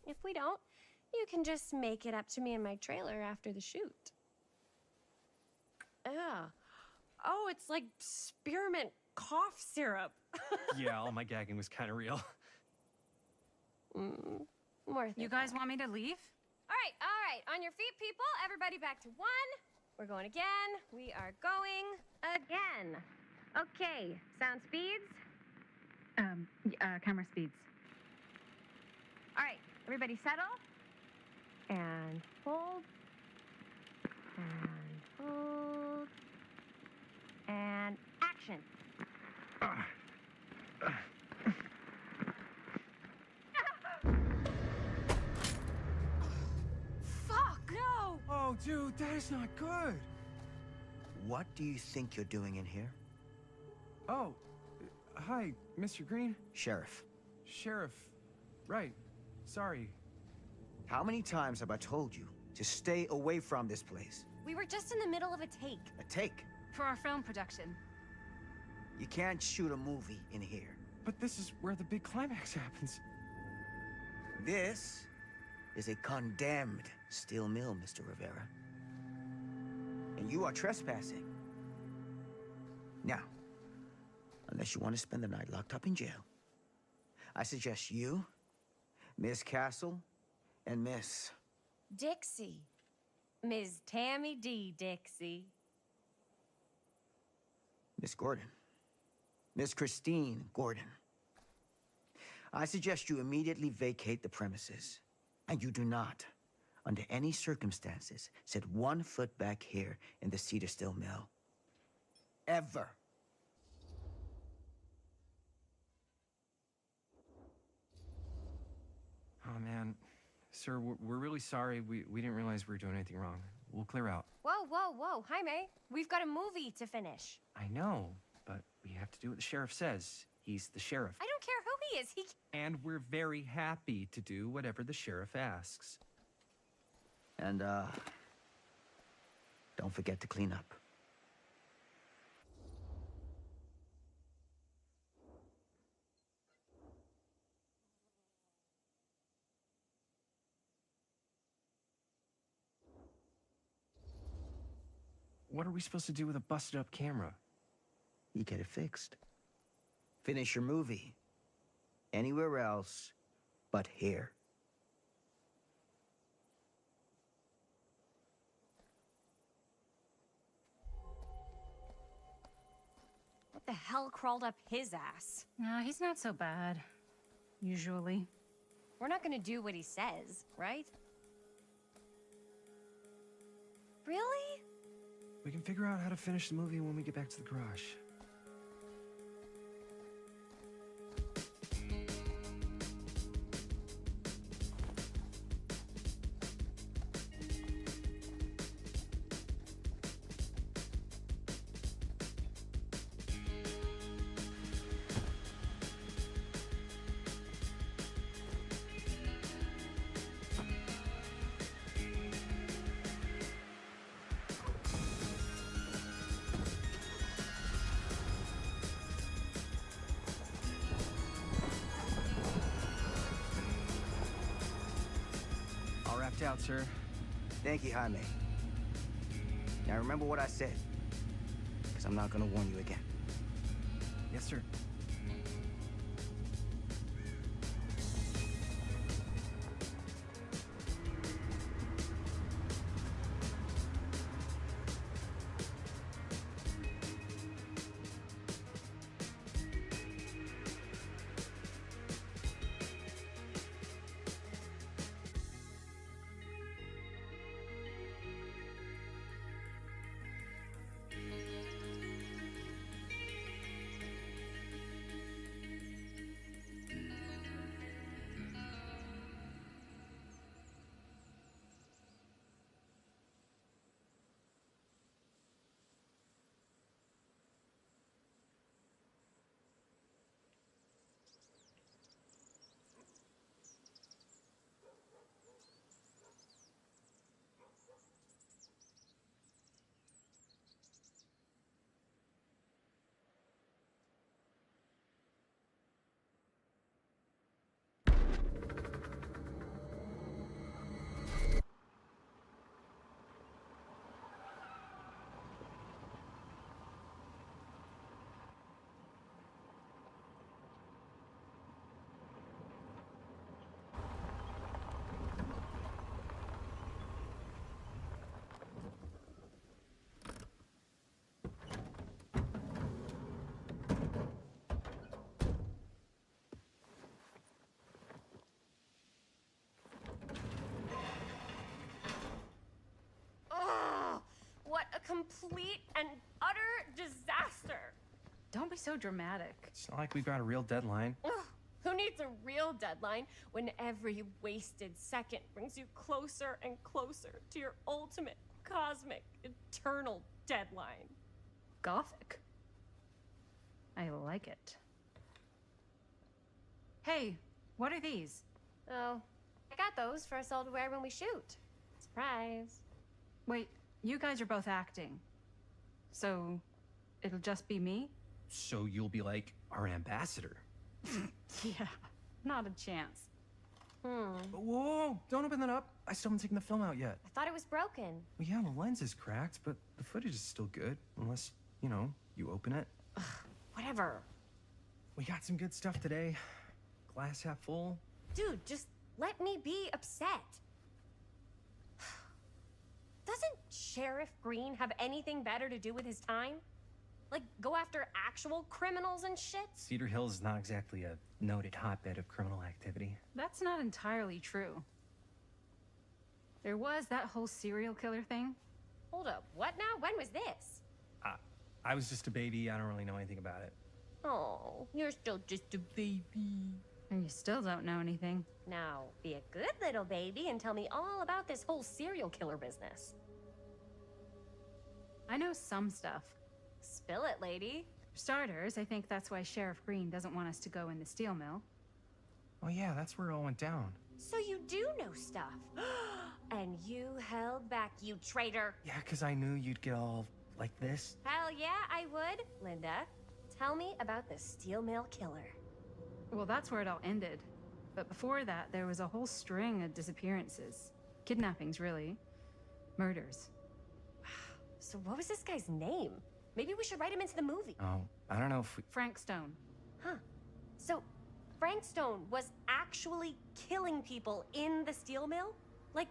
Speaker 11: If we don't, you can just make it up to me in my trailer after the shoot. Yeah. Oh, it's like spearmint cough syrup.
Speaker 8: Yeah, all my gagging was kind of real.
Speaker 11: Worth it.
Speaker 10: You guys want me to leave?
Speaker 11: All right. On your feet, people. Everybody back to 1, We're going again. We are going again. Okay, sound speeds.
Speaker 10: Camera speeds.
Speaker 11: All right, everybody settle. And hold. And hold. And action. Fuck! No!
Speaker 2: Oh, dude, that is not good.
Speaker 3: What do you think you're doing in here?
Speaker 2: Oh, hi, Mr. Green.
Speaker 3: Sheriff.
Speaker 2: Sheriff. Right. Sorry.
Speaker 3: How many times have I told you to stay away from this place?
Speaker 11: We were just in the middle of a take.
Speaker 3: A take?
Speaker 10: For our film production.
Speaker 3: You can't shoot a movie in here.
Speaker 2: But this is where the big climax happens.
Speaker 3: This is a condemned steel mill, Mr. Rivera. And you are trespassing. Now, unless you want to spend the night locked up in jail, I suggest you, Miss Castle, and Miss...
Speaker 11: Dixie. Ms. Tammy D. Dixie.
Speaker 3: Miss Gordon. Miss Christine Gordon. I suggest you immediately vacate the premises. And you do not, under any circumstances, set 1 foot back here in the Cedar Steel Mill. Ever.
Speaker 2: Oh, man. Sir, we're really sorry. We didn't realize we were doing anything wrong. We'll clear out.
Speaker 11: Whoa, whoa, whoa. Jaime, we've got a movie to finish.
Speaker 2: I know, but we have to do what the sheriff says. He's the sheriff.
Speaker 11: I don't care who he is.
Speaker 2: And we're very happy to do whatever the sheriff asks.
Speaker 3: And, don't forget to clean up.
Speaker 2: What are we supposed to do with a busted-up camera?
Speaker 3: You get it fixed. Finish your movie. Anywhere else but here.
Speaker 11: What the hell crawled up his ass?
Speaker 10: No, he's not so bad. Usually.
Speaker 11: We're not gonna do what he says, right? Really?
Speaker 2: We can figure out how to finish the movie when we get back to the garage. Out, sir.
Speaker 3: Thank you, Jaime. Now remember what I said, because I'm not gonna warn you again.
Speaker 2: Yes, sir.
Speaker 11: complete and utter disaster.
Speaker 10: Don't be so dramatic.
Speaker 12: It's not like we've got a real deadline.
Speaker 11: Ugh, who needs a real deadline when every wasted second brings you closer and closer to your ultimate, cosmic, eternal deadline?
Speaker 10: Gothic. I like it. Hey, what are these?
Speaker 11: Oh, I got those for us all to wear when we shoot. Surprise.
Speaker 10: Wait, you guys are both acting. So, it'll just be me?
Speaker 12: So you'll be like our ambassador.
Speaker 10: Yeah, not a chance.
Speaker 12: Whoa, don't open that up. I still haven't taken the film out yet.
Speaker 11: I thought it was broken.
Speaker 12: Well, yeah, the lens is cracked, but the footage is still good. Unless, you know, you open it.
Speaker 11: Whatever.
Speaker 12: We got some good stuff today. Glass half full.
Speaker 11: Dude, just let me be upset. Doesn't Sheriff Green have anything better to do with his time? Like, go after actual criminals and shit?
Speaker 12: Cedar Hills is not exactly a noted hotbed of criminal activity.
Speaker 10: That's not entirely true. There was that whole serial killer thing.
Speaker 11: Hold up, what now? When was this?
Speaker 12: I was just a baby. I don't really know anything about it.
Speaker 11: Oh, you're still just a baby.
Speaker 10: And you still don't know anything.
Speaker 11: Now, be a good little baby and tell me all about this whole serial killer business.
Speaker 10: I know some stuff.
Speaker 11: Spill it, lady.
Speaker 10: For starters, I think that's why Sheriff Green doesn't want us to go in the steel mill.
Speaker 12: Oh yeah, that's where it all went down.
Speaker 11: So you do know stuff. And you held back, you traitor.
Speaker 12: Yeah, because I knew you'd get all like this.
Speaker 11: Hell yeah, I would. Linda, tell me about the steel mill killer.
Speaker 10: Well, that's where it all ended. But before that, there was a whole string of disappearances. Kidnappings, really. Murders.
Speaker 11: So what was this guy's name? Maybe we should write him into the movie.
Speaker 12: Oh, I don't know if we...
Speaker 10: Frank Stone.
Speaker 11: Huh. So, Frank Stone was actually killing people in the steel mill? Like,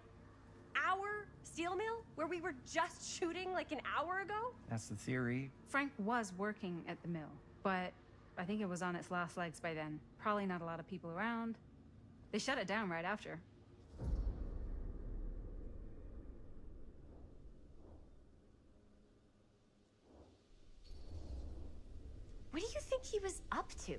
Speaker 11: our steel mill? Where we were just shooting like an hour ago?
Speaker 12: That's the theory.
Speaker 10: Frank was working at the mill, but I think it was on its last legs by then. Probably not a lot of people around. They shut it down right after.
Speaker 11: What do you think he was up to?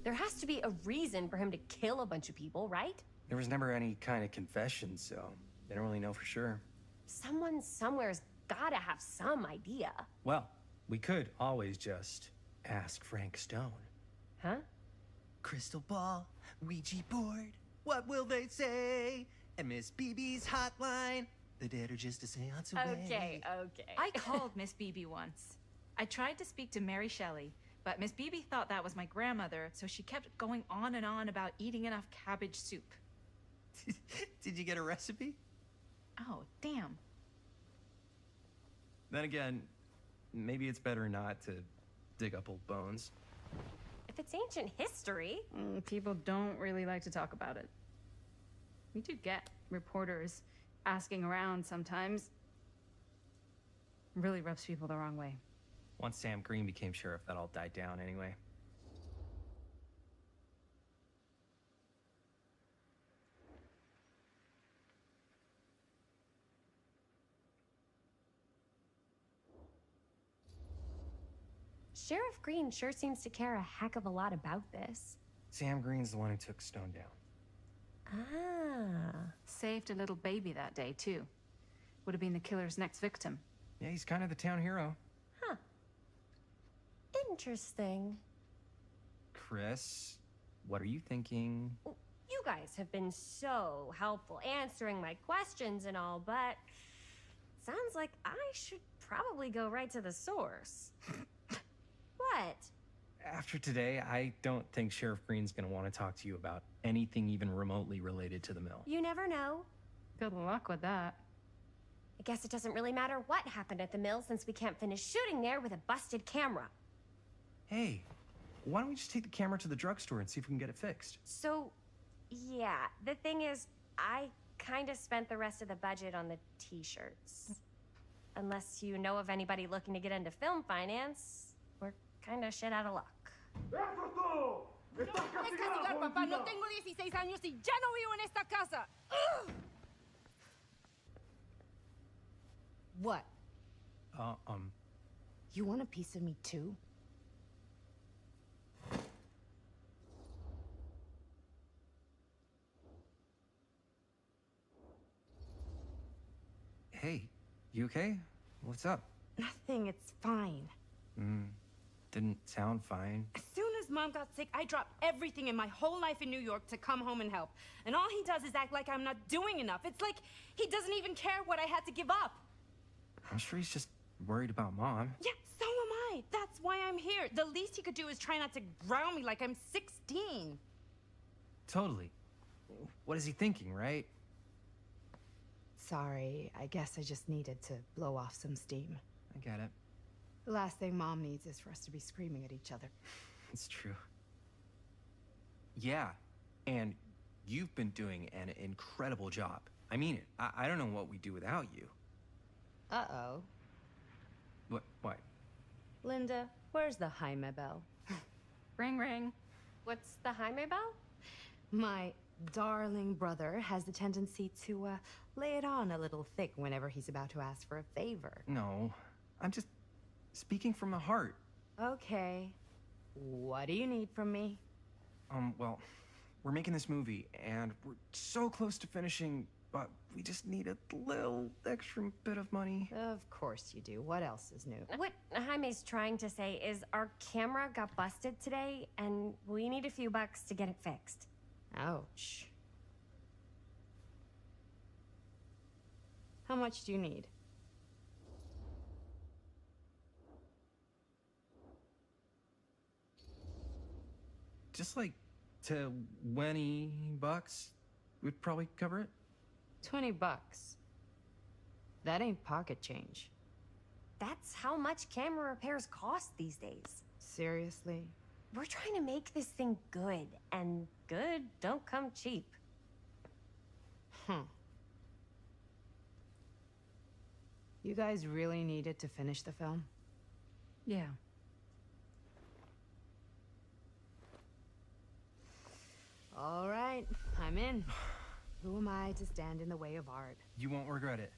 Speaker 11: There has to be a reason for him to kill a bunch of people, right?
Speaker 12: There was never any kind of confession, so they don't really know for sure.
Speaker 11: Someone somewhere's gotta have some idea.
Speaker 12: Well, we could always just ask Frank Stone.
Speaker 11: Huh?
Speaker 5: Crystal ball, Ouija board, what will they say? And Miss BB's hotline, the dead are just a seance away.
Speaker 11: Okay.
Speaker 10: I called Miss BB once. I tried to speak to Mary Shelley, but Miss BB thought that was my grandmother, so she kept going on and on about eating enough cabbage soup.
Speaker 5: Did you get a recipe?
Speaker 10: Oh, damn.
Speaker 12: Then again, maybe it's better not to dig up old bones.
Speaker 11: If it's ancient history...
Speaker 10: People don't really like to talk about it. We do get reporters asking around sometimes. Really rubs people the wrong way.
Speaker 12: Once Sam Green became sheriff, that all died down anyway.
Speaker 11: Sheriff Green sure seems to care a heck of a lot about this.
Speaker 12: Sam Green's the one who took Stone down.
Speaker 11: Ah.
Speaker 10: Saved a little baby that day, too. Would have been the killer's next victim.
Speaker 12: Yeah, he's kind of the town hero.
Speaker 11: Huh. Interesting.
Speaker 12: Chris, what are you thinking?
Speaker 11: You guys have been so helpful answering my questions and all, but sounds like I should probably go right to the source. What?
Speaker 12: After today, I don't think Sheriff Green's gonna want to talk to you about anything even remotely related to the mill.
Speaker 11: You never know.
Speaker 10: Good luck with that.
Speaker 11: I guess it doesn't really matter what happened at the mill since we can't finish shooting there with a busted camera.
Speaker 12: Hey, why don't we just take the camera to the drugstore and see if we can get it fixed?
Speaker 11: So, yeah, the thing is, I kind of spent the rest of the budget on the t-shirts. Unless you know of anybody looking to get into film finance, we're kind of shit out of luck.
Speaker 13: Papá, no tengo 16 años y ya no vivo en esta casa. What?
Speaker 7: You want a piece of me too?
Speaker 12: Hey, you okay? What's up?
Speaker 7: Nothing, it's fine.
Speaker 12: Didn't sound fine.
Speaker 7: As soon as Mom got sick, I dropped everything in my whole life in New York to come home and help. And all he does is act like I'm not doing enough. It's like he doesn't even care what I had to give up.
Speaker 12: I'm sure he's just worried about Mom.
Speaker 7: Yeah, so am I. That's why I'm here. The least he could do is try not to ground me like I'm 16.
Speaker 12: Totally. What is he thinking, right?
Speaker 7: Sorry, I guess I just needed to blow off some steam.
Speaker 12: I get it.
Speaker 7: The last thing Mom needs is for us to be screaming at each other.
Speaker 12: It's true. Yeah, and you've been doing an incredible job. I mean it. I don't know what we'd do without you.
Speaker 7: Uh-oh.
Speaker 12: What?
Speaker 7: Linda, where's the Jaime bell?
Speaker 10: Ring, ring.
Speaker 11: What's the Jaime bell?
Speaker 7: My darling brother has the tendency to, lay it on a little thick whenever he's about to ask for a favor.
Speaker 12: No, I'm just speaking from the heart.
Speaker 7: Okay. What do you need from me?
Speaker 12: Well, we're making this movie, and we're so close to finishing, but we just need a little extra bit of money.
Speaker 7: Of course you do. What else is new?
Speaker 11: What Jaime's trying to say is our camera got busted today, and we need a few bucks to get it fixed.
Speaker 7: Ouch. How much do you need?
Speaker 12: Just like $20 would probably cover it.
Speaker 7: $20. That ain't pocket change.
Speaker 11: That's how much camera repairs cost these days.
Speaker 7: Seriously?
Speaker 11: We're trying to make this thing good, and good don't come cheap.
Speaker 7: You guys really needed to finish the film?
Speaker 10: Yeah.
Speaker 7: All right, I'm in. Who am I to stand in the way of art?
Speaker 12: You won't regret it.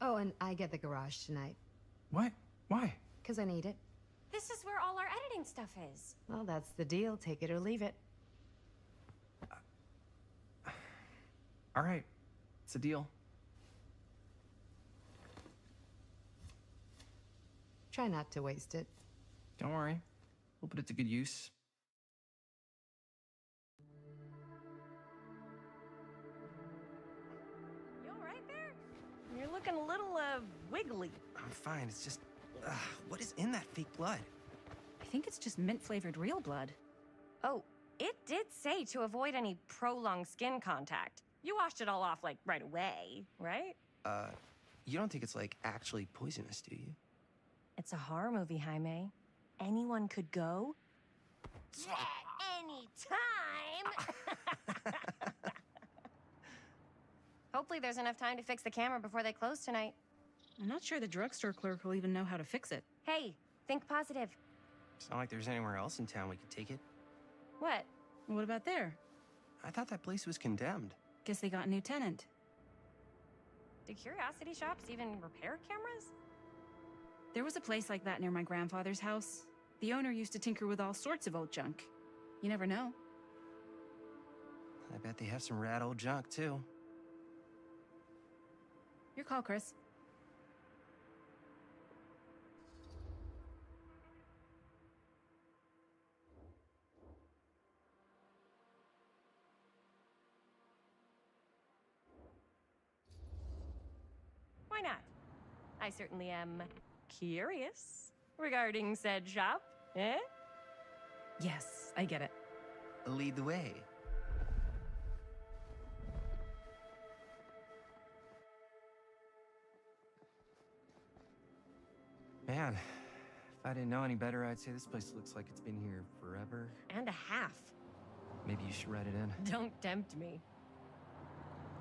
Speaker 7: Oh, and I get the garage tonight.
Speaker 12: What? Why?
Speaker 7: 'Cause I need it.
Speaker 11: This is where all our editing stuff is.
Speaker 7: Well, that's the deal. Take it or leave it.
Speaker 12: All right, it's a deal.
Speaker 7: Try not to waste it.
Speaker 12: Don't worry, we'll put it to good use.
Speaker 11: You all right there? You're looking a little, wiggly.
Speaker 12: I'm fine, it's just, what is in that fake blood?
Speaker 10: I think it's just mint-flavored real blood.
Speaker 11: Oh, it did say to avoid any prolonged skin contact. You washed it all off, like, right away, right?
Speaker 12: You don't think it's, like, actually poisonous, do you?
Speaker 11: It's a horror movie, Jaime. Anyone could go. Anytime! Hopefully there's enough time to fix the camera before they close tonight.
Speaker 10: I'm not sure the drugstore clerk will even know how to fix it.
Speaker 11: Hey, think positive.
Speaker 12: It's not like there's anywhere else in town we could take it.
Speaker 11: What?
Speaker 10: What about there?
Speaker 12: I thought that place was condemned.
Speaker 10: Guess they got a new tenant.
Speaker 11: Do curiosity shops even repair cameras?
Speaker 10: There was a place like that near my grandfather's house. The owner used to tinker with all sorts of old junk. You never know.
Speaker 12: I bet they have some rad old junk, too.
Speaker 10: Your call, Chris.
Speaker 11: Why not? I certainly am curious regarding said shop, eh?
Speaker 10: Yes, I get it.
Speaker 12: Lead the way. Man, if I didn't know any better, I'd say this place looks like it's been here forever.
Speaker 11: And a half.
Speaker 12: Maybe you should write it in.
Speaker 11: Don't tempt me.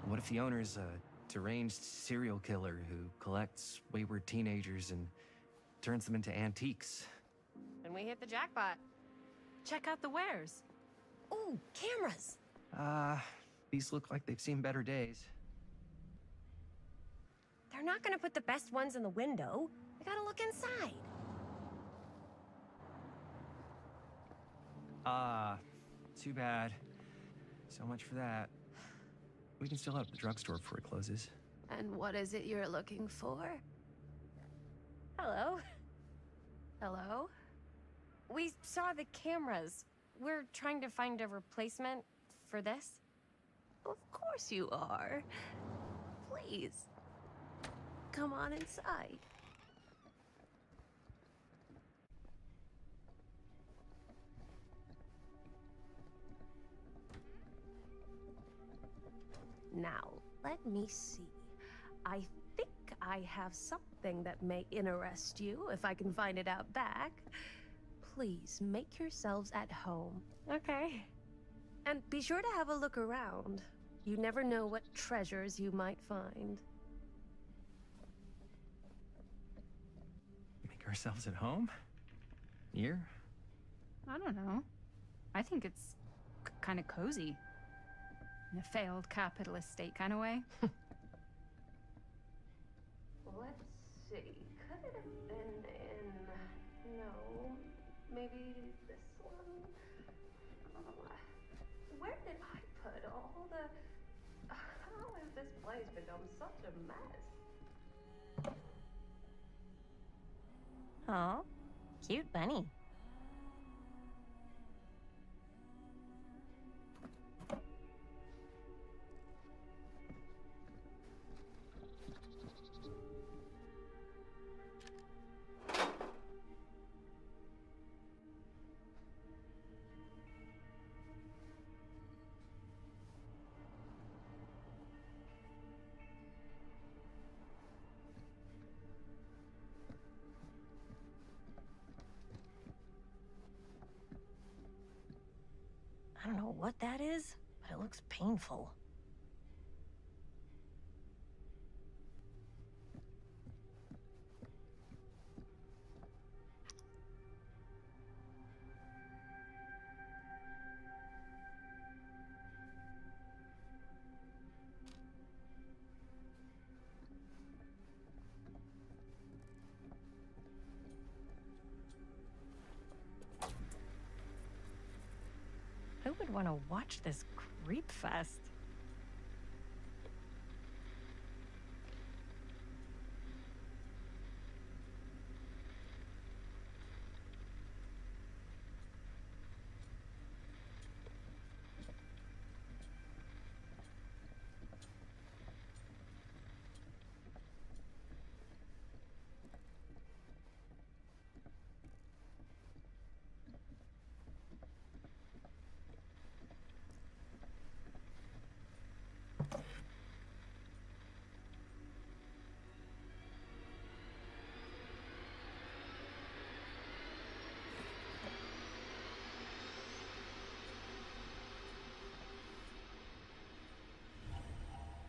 Speaker 12: What if the owner's a deranged serial killer who collects wayward teenagers and turns them into antiques?
Speaker 11: Then we hit the jackpot.
Speaker 10: Check out the wares.
Speaker 11: Ooh, cameras!
Speaker 12: These look like they've seen better days.
Speaker 11: They're not gonna put the best ones in the window. I gotta look inside.
Speaker 12: Ah, too bad. So much for that. We can still head up to the drugstore before it closes.
Speaker 1: And what is it you're looking for?
Speaker 11: Hello.
Speaker 1: Hello?
Speaker 11: We saw the cameras. We're trying to find a replacement for this.
Speaker 1: Of course you are. Please. Come on inside. Now, let me see. I think I have something that may interest you, if I can find it out back. Please, make yourselves at home.
Speaker 11: Okay.
Speaker 1: And be sure to have a look around. You never know what treasures you might find.
Speaker 12: Make ourselves at home? Here?
Speaker 10: I don't know. I think it's kind of cozy. In a failed capitalist state kind of way.
Speaker 1: Let's see. Could it have been in... No. Maybe this one? Where did I put all the... How has this place become such a mess?
Speaker 11: Aw, cute bunny. I don't know what that is, but it looks painful. Who would want to watch this creep fest?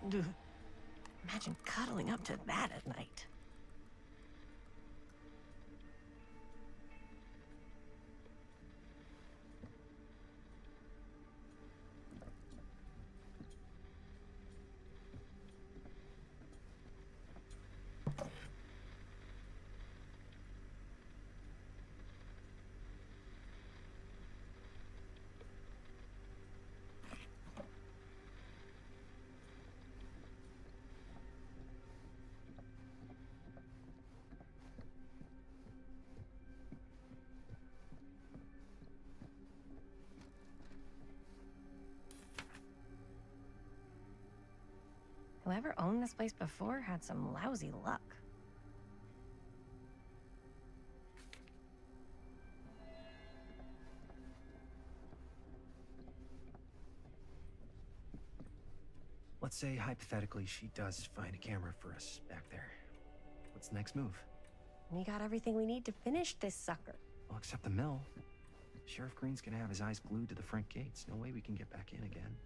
Speaker 11: Ugh. Imagine cuddling up to that at night. Whoever owned this place before had some lousy luck.
Speaker 12: Let's say, hypothetically, she does find a camera for us back there. What's the next move?
Speaker 11: We got everything we need to finish this sucker.
Speaker 12: Well, except the mill. Sheriff Green's gonna have his eyes glued to the front gates. No way we can get back in again.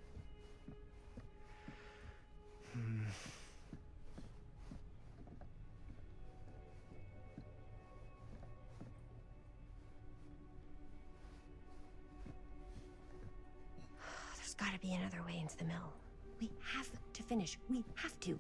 Speaker 11: There's gotta be another way into the mill. We have to finish. We have to.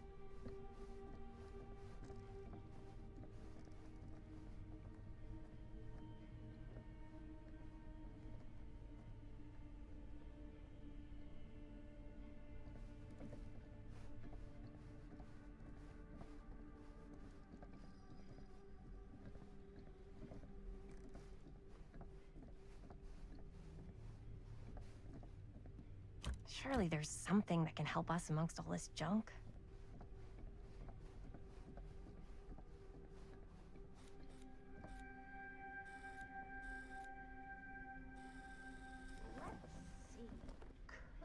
Speaker 11: Surely there's something that can help us amongst all this junk.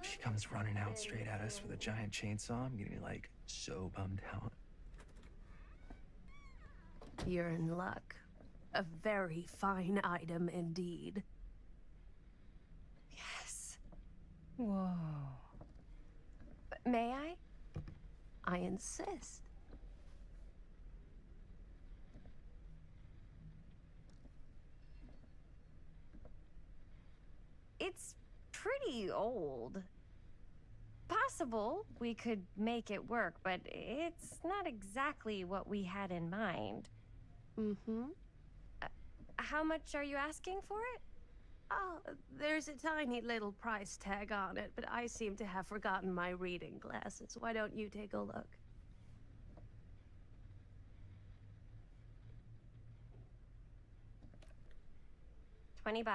Speaker 12: She comes running out straight at us with a giant chainsaw. I'm getting like so bummed out.
Speaker 1: You're in luck. A very fine item indeed.
Speaker 11: Yes.
Speaker 7: Whoa.
Speaker 11: May I?
Speaker 1: I insist.
Speaker 11: It's pretty old. Possible we could make it work, but it's not exactly what we had in mind.
Speaker 1: Mm-hmm.
Speaker 11: How much are you asking for it?
Speaker 1: Oh, there's a tiny little price tag on it, but I seem to have forgotten my reading glasses. Why don't you take a look?
Speaker 11: $20.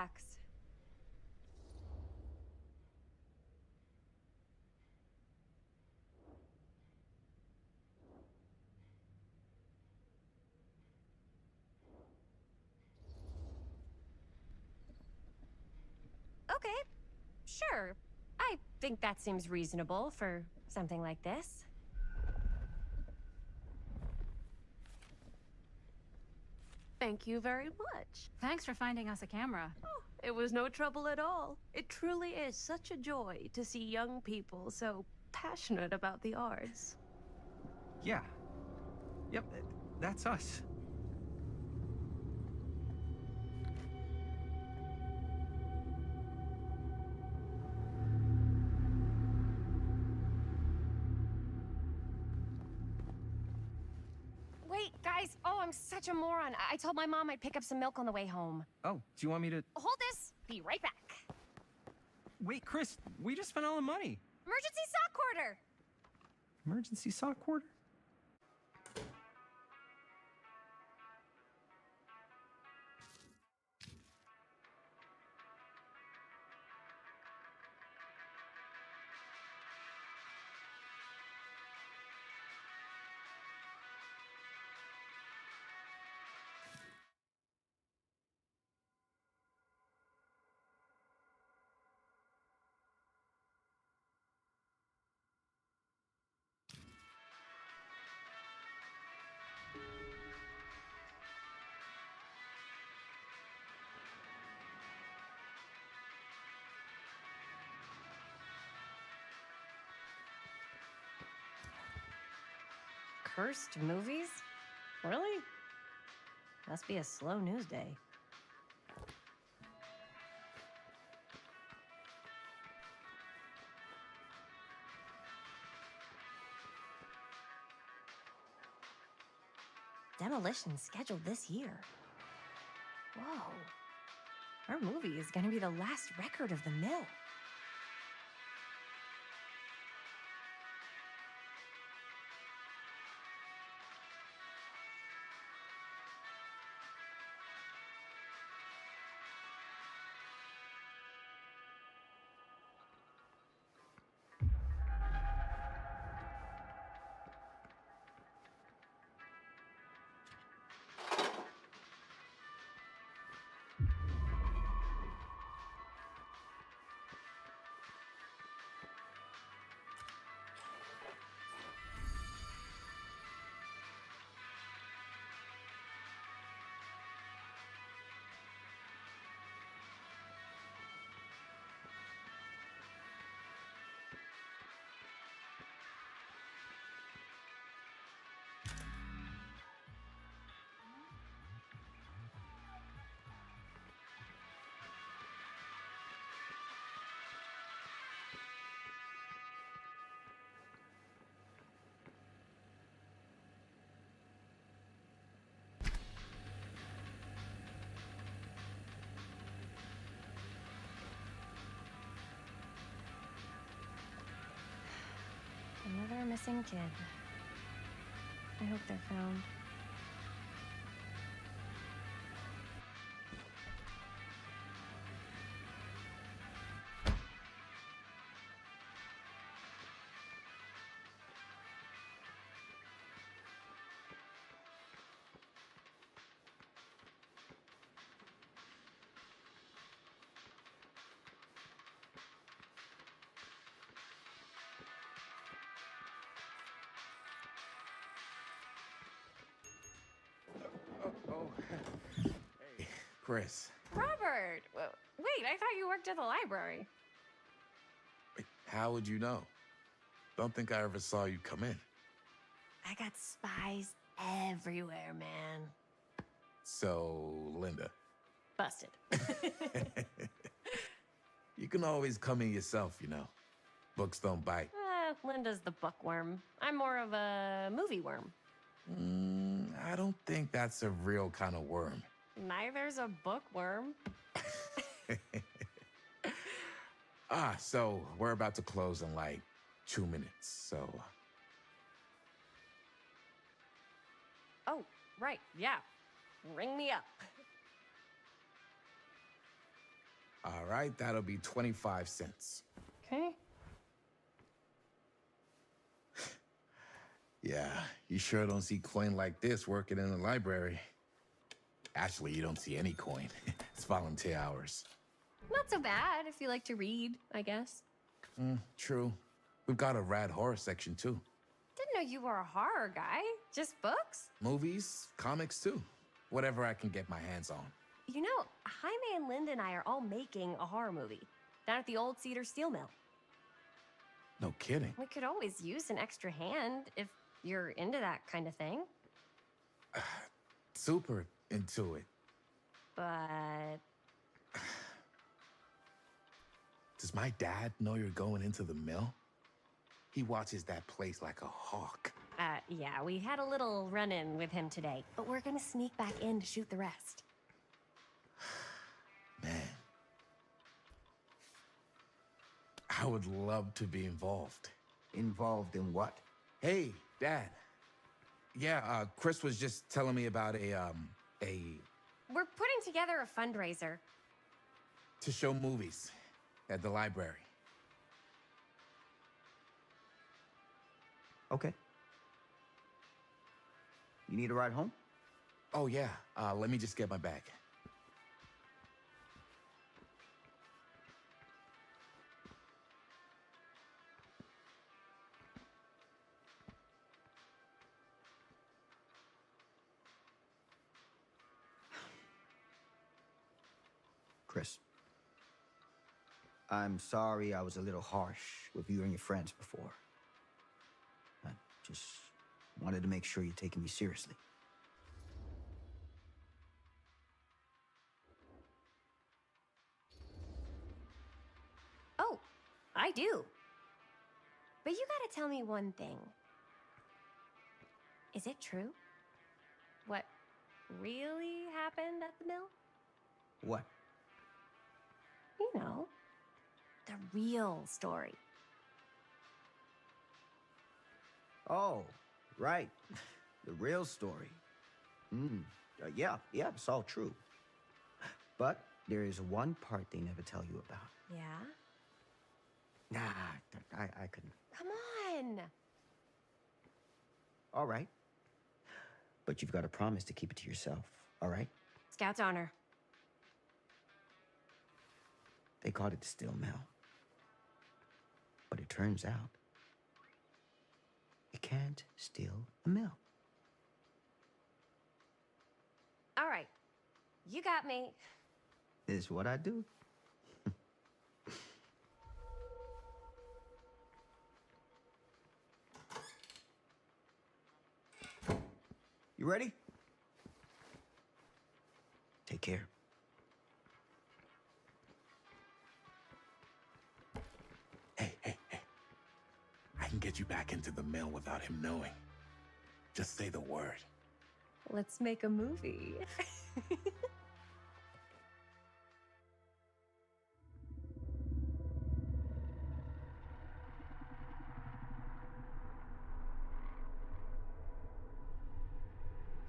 Speaker 11: Okay, sure. I think that seems reasonable for something like this.
Speaker 1: Thank you very much.
Speaker 10: Thanks for finding us a camera.
Speaker 1: Oh, it was no trouble at all. It truly is such a joy to see young people so passionate about the arts.
Speaker 12: Yeah. Yep, that's us.
Speaker 11: Wait, guys. Oh, I'm such a moron. I told my mom I'd pick up some milk on the way home.
Speaker 12: Oh, do you want me to...
Speaker 11: Hold this. Be right back.
Speaker 12: Wait, Chris, we just spent all the money.
Speaker 11: Emergency sock quarter.
Speaker 12: Emergency sock quarter?
Speaker 11: Cursed movies? Really? Must be a slow news day. Demolition scheduled this year. Whoa. Our movie is gonna be the last record of the mill. Another missing kid. I hope they're found.
Speaker 14: Hey, Chris.
Speaker 11: Robert! Wait, I thought you worked at the library.
Speaker 14: Wait, how would you know? Don't think I ever saw you come in.
Speaker 11: I got spies everywhere, man.
Speaker 14: So, Linda.
Speaker 11: Busted.
Speaker 14: You can always come in yourself, you know. Books don't bite.
Speaker 11: Linda's the bookworm. I'm more of a movie worm.
Speaker 14: I don't think that's a real kind of worm.
Speaker 11: Neither's a bookworm.
Speaker 14: So we're about to close in like 2 minutes, so...
Speaker 11: Oh, right, yeah. Ring me up.
Speaker 14: All right, that'll be 25 cents.
Speaker 11: Okay.
Speaker 14: Yeah, you sure don't see coin like this working in the library. Actually, you don't see any coin. It's volunteer hours.
Speaker 11: Not so bad if you like to read, I guess.
Speaker 14: True. We've got a rad horror section, too.
Speaker 11: Didn't know you were a horror guy. Just books?
Speaker 14: Movies, comics, too. Whatever I can get my hands on.
Speaker 11: You know, Jaime and Linda and I are all making a horror movie down at the old Cedar Steel Mill.
Speaker 14: No kidding.
Speaker 11: We could always use an extra hand if you're into that kind of thing.
Speaker 14: Super into it.
Speaker 11: But...
Speaker 14: Does my dad know you're going into the mill? He watches that place like a hawk.
Speaker 11: Yeah, we had a little run-in with him today, but we're gonna sneak back in to shoot the rest.
Speaker 14: Man. I would love to be involved.
Speaker 3: Involved in what?
Speaker 14: Hey, Dad. Yeah, Chris was just telling me about
Speaker 11: We're putting together a fundraiser.
Speaker 14: to show movies at the library.
Speaker 3: Okay. You need a ride home?
Speaker 14: Oh, yeah. Let me just get my bag.
Speaker 3: Chris. I'm sorry I was a little harsh with you and your friends before. I just wanted to make sure you're taking me seriously.
Speaker 11: Oh, I do. But you gotta tell me one thing. Is it true? What really happened at the mill?
Speaker 3: What?
Speaker 11: You know, the real story.
Speaker 3: Oh, right. The real story. Yeah, it's all true. But there is one part they never tell you about.
Speaker 11: Yeah?
Speaker 3: Nah, I couldn't.
Speaker 11: Come on!
Speaker 3: All right. But you've got to promise to keep it to yourself, all right?
Speaker 11: Scout's honor.
Speaker 3: They called it the Steel Mill. But it turns out, you can't steal a mill.
Speaker 11: All right. You got me.
Speaker 3: Is what I do. You ready? Take care.
Speaker 14: Hey. I can get you back into the mill without him knowing. Just say the word.
Speaker 11: Let's make a movie.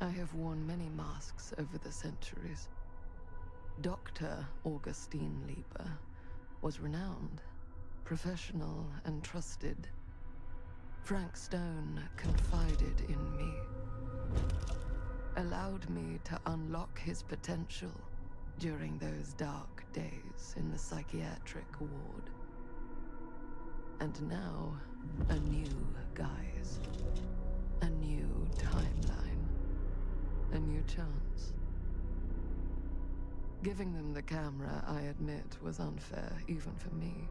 Speaker 1: I have worn many masks over the centuries. Dr. Augustine Lieber was renowned, professional, and trusted. Frank Stone confided in me, allowed me to unlock his potential during those dark days in the psychiatric ward. And now, a new guise, a new timeline, a new chance. Giving them the camera, I admit, was unfair, even for me.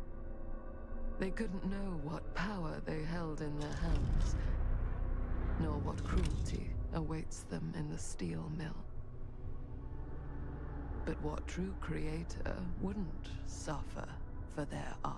Speaker 1: They couldn't know what power they held in their hands, nor what cruelty awaits them in the steel mill. But what true creator wouldn't suffer for their art?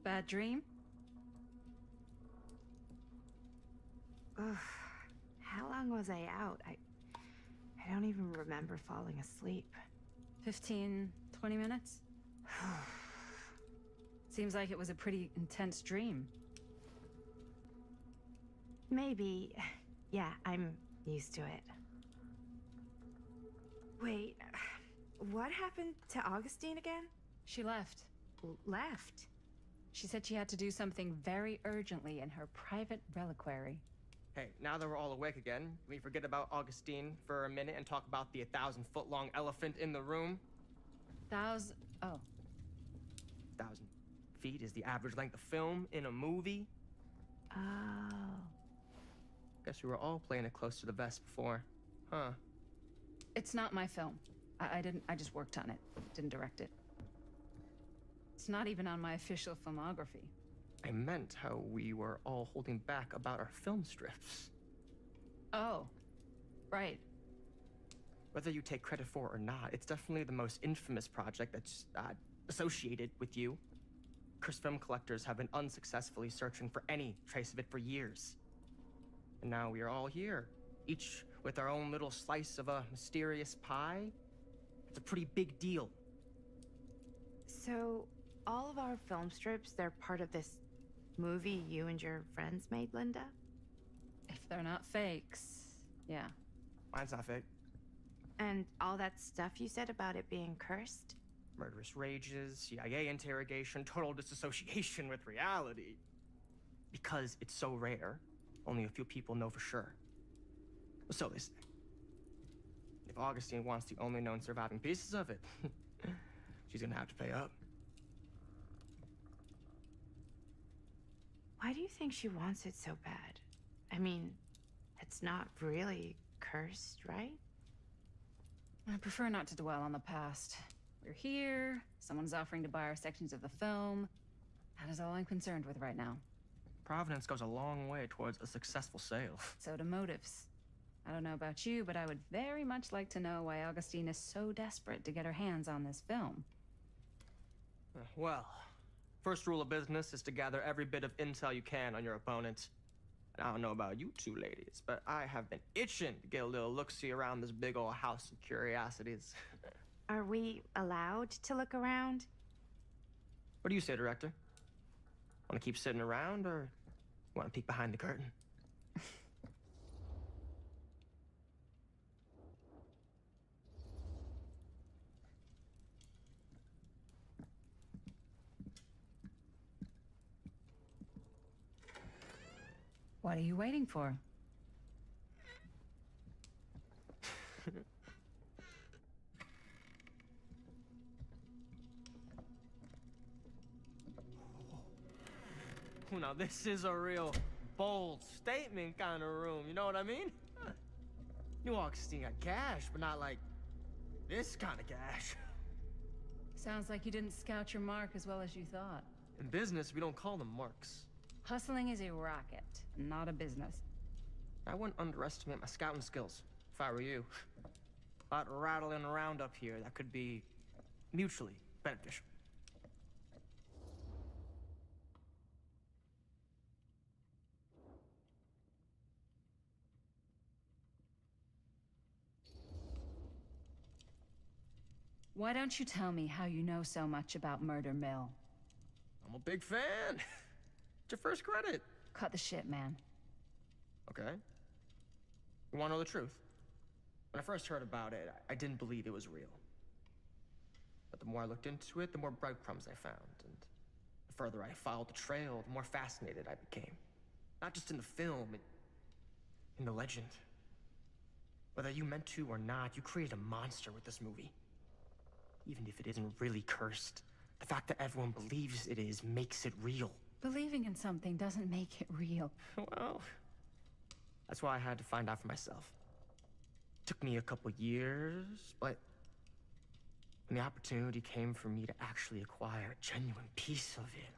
Speaker 10: Bad dream?
Speaker 7: Ugh. How long was I out? I don't even remember falling asleep.
Speaker 10: 15, 20 minutes? Seems like it was a pretty intense dream.
Speaker 7: Maybe. Yeah, I'm used to it. Wait, what happened to Augustine again?
Speaker 10: She left.
Speaker 7: Left?
Speaker 10: She said she had to do something very urgently in her private reliquary.
Speaker 8: Hey, now that we're all awake again, can we forget about Augustine for a minute and talk about the 1,000-foot-long elephant in the room?
Speaker 10: Oh.
Speaker 8: 1,000 feet is the average length of film in a movie.
Speaker 7: Oh.
Speaker 8: Guess we were all playing it close to the vest before, huh?
Speaker 10: It's not my film. I just worked on it. Didn't direct it. It's not even on my official filmography.
Speaker 8: I meant how we were all holding back about our film strips.
Speaker 10: Oh, right.
Speaker 8: Whether you take credit for it or not, it's definitely the most infamous project that's associated with you. Cursed film collectors have been unsuccessfully searching for any trace of it for years. And now we are all here, each with our own little slice of a mysterious pie. It's a pretty big deal.
Speaker 7: So, all of our film strips, they're part of this movie you and your friends made, Linda?
Speaker 10: If they're not fakes, yeah.
Speaker 8: Mine's not fake.
Speaker 7: And all that stuff you said about it being cursed?
Speaker 8: Murderous rages, CIA interrogation, total disassociation with reality. Because it's so rare, only a few people know for sure. So they say. If Augustine wants the only known surviving pieces of it, she's gonna have to pay up.
Speaker 7: Why do you think she wants it so bad? I mean, it's not really cursed, right?
Speaker 10: I prefer not to dwell on the past. We're here, someone's offering to buy our sections of the film. That is all I'm concerned with right now.
Speaker 8: Providence goes a long way towards a successful sale.
Speaker 10: So do motives. I don't know about you, but I would very much like to know why Augustine is so desperate to get her hands on this film.
Speaker 8: Well, first rule of business is to gather every bit of intel you can on your opponent. And I don't know about you two ladies, but I have been itching to get a little look-see around this big old house of curiosities.
Speaker 7: Are we allowed to look around?
Speaker 8: What do you say, Director? Want to keep sitting around, or want to peek behind the curtain?
Speaker 10: What are you waiting for?
Speaker 8: Now this is a real bold statement kind of room, you know what I mean? New Augustine got cash, but not like this kind of cash.
Speaker 10: Sounds like you didn't scout your mark as well as you thought.
Speaker 8: In business, we don't call them marks.
Speaker 10: Hustling is a racket, not a business.
Speaker 8: I wouldn't underestimate my scouting skills, if I were you. A lot rattling around up here that could be mutually beneficial.
Speaker 10: Why don't you tell me how you know so much about Murder Mill?
Speaker 8: I'm I'm a big fan. It's your first credit.
Speaker 10: Cut the shit, man.
Speaker 8: Okay. You wanna know the truth? When I first heard about it, I didn't believe it was real. But the more I looked into it, the more breadcrumbs I found, and the further I followed the trail, the more fascinated I became. Not just in the film, in the legend. Whether you meant to or not, you created a monster with this movie. Even if it isn't really cursed, the fact that everyone believes it is makes it real.
Speaker 10: Believing in something doesn't make it real.
Speaker 8: Well, that's why I had to find out for myself. Took me a couple years, but when the opportunity came for me to actually acquire a genuine piece of it,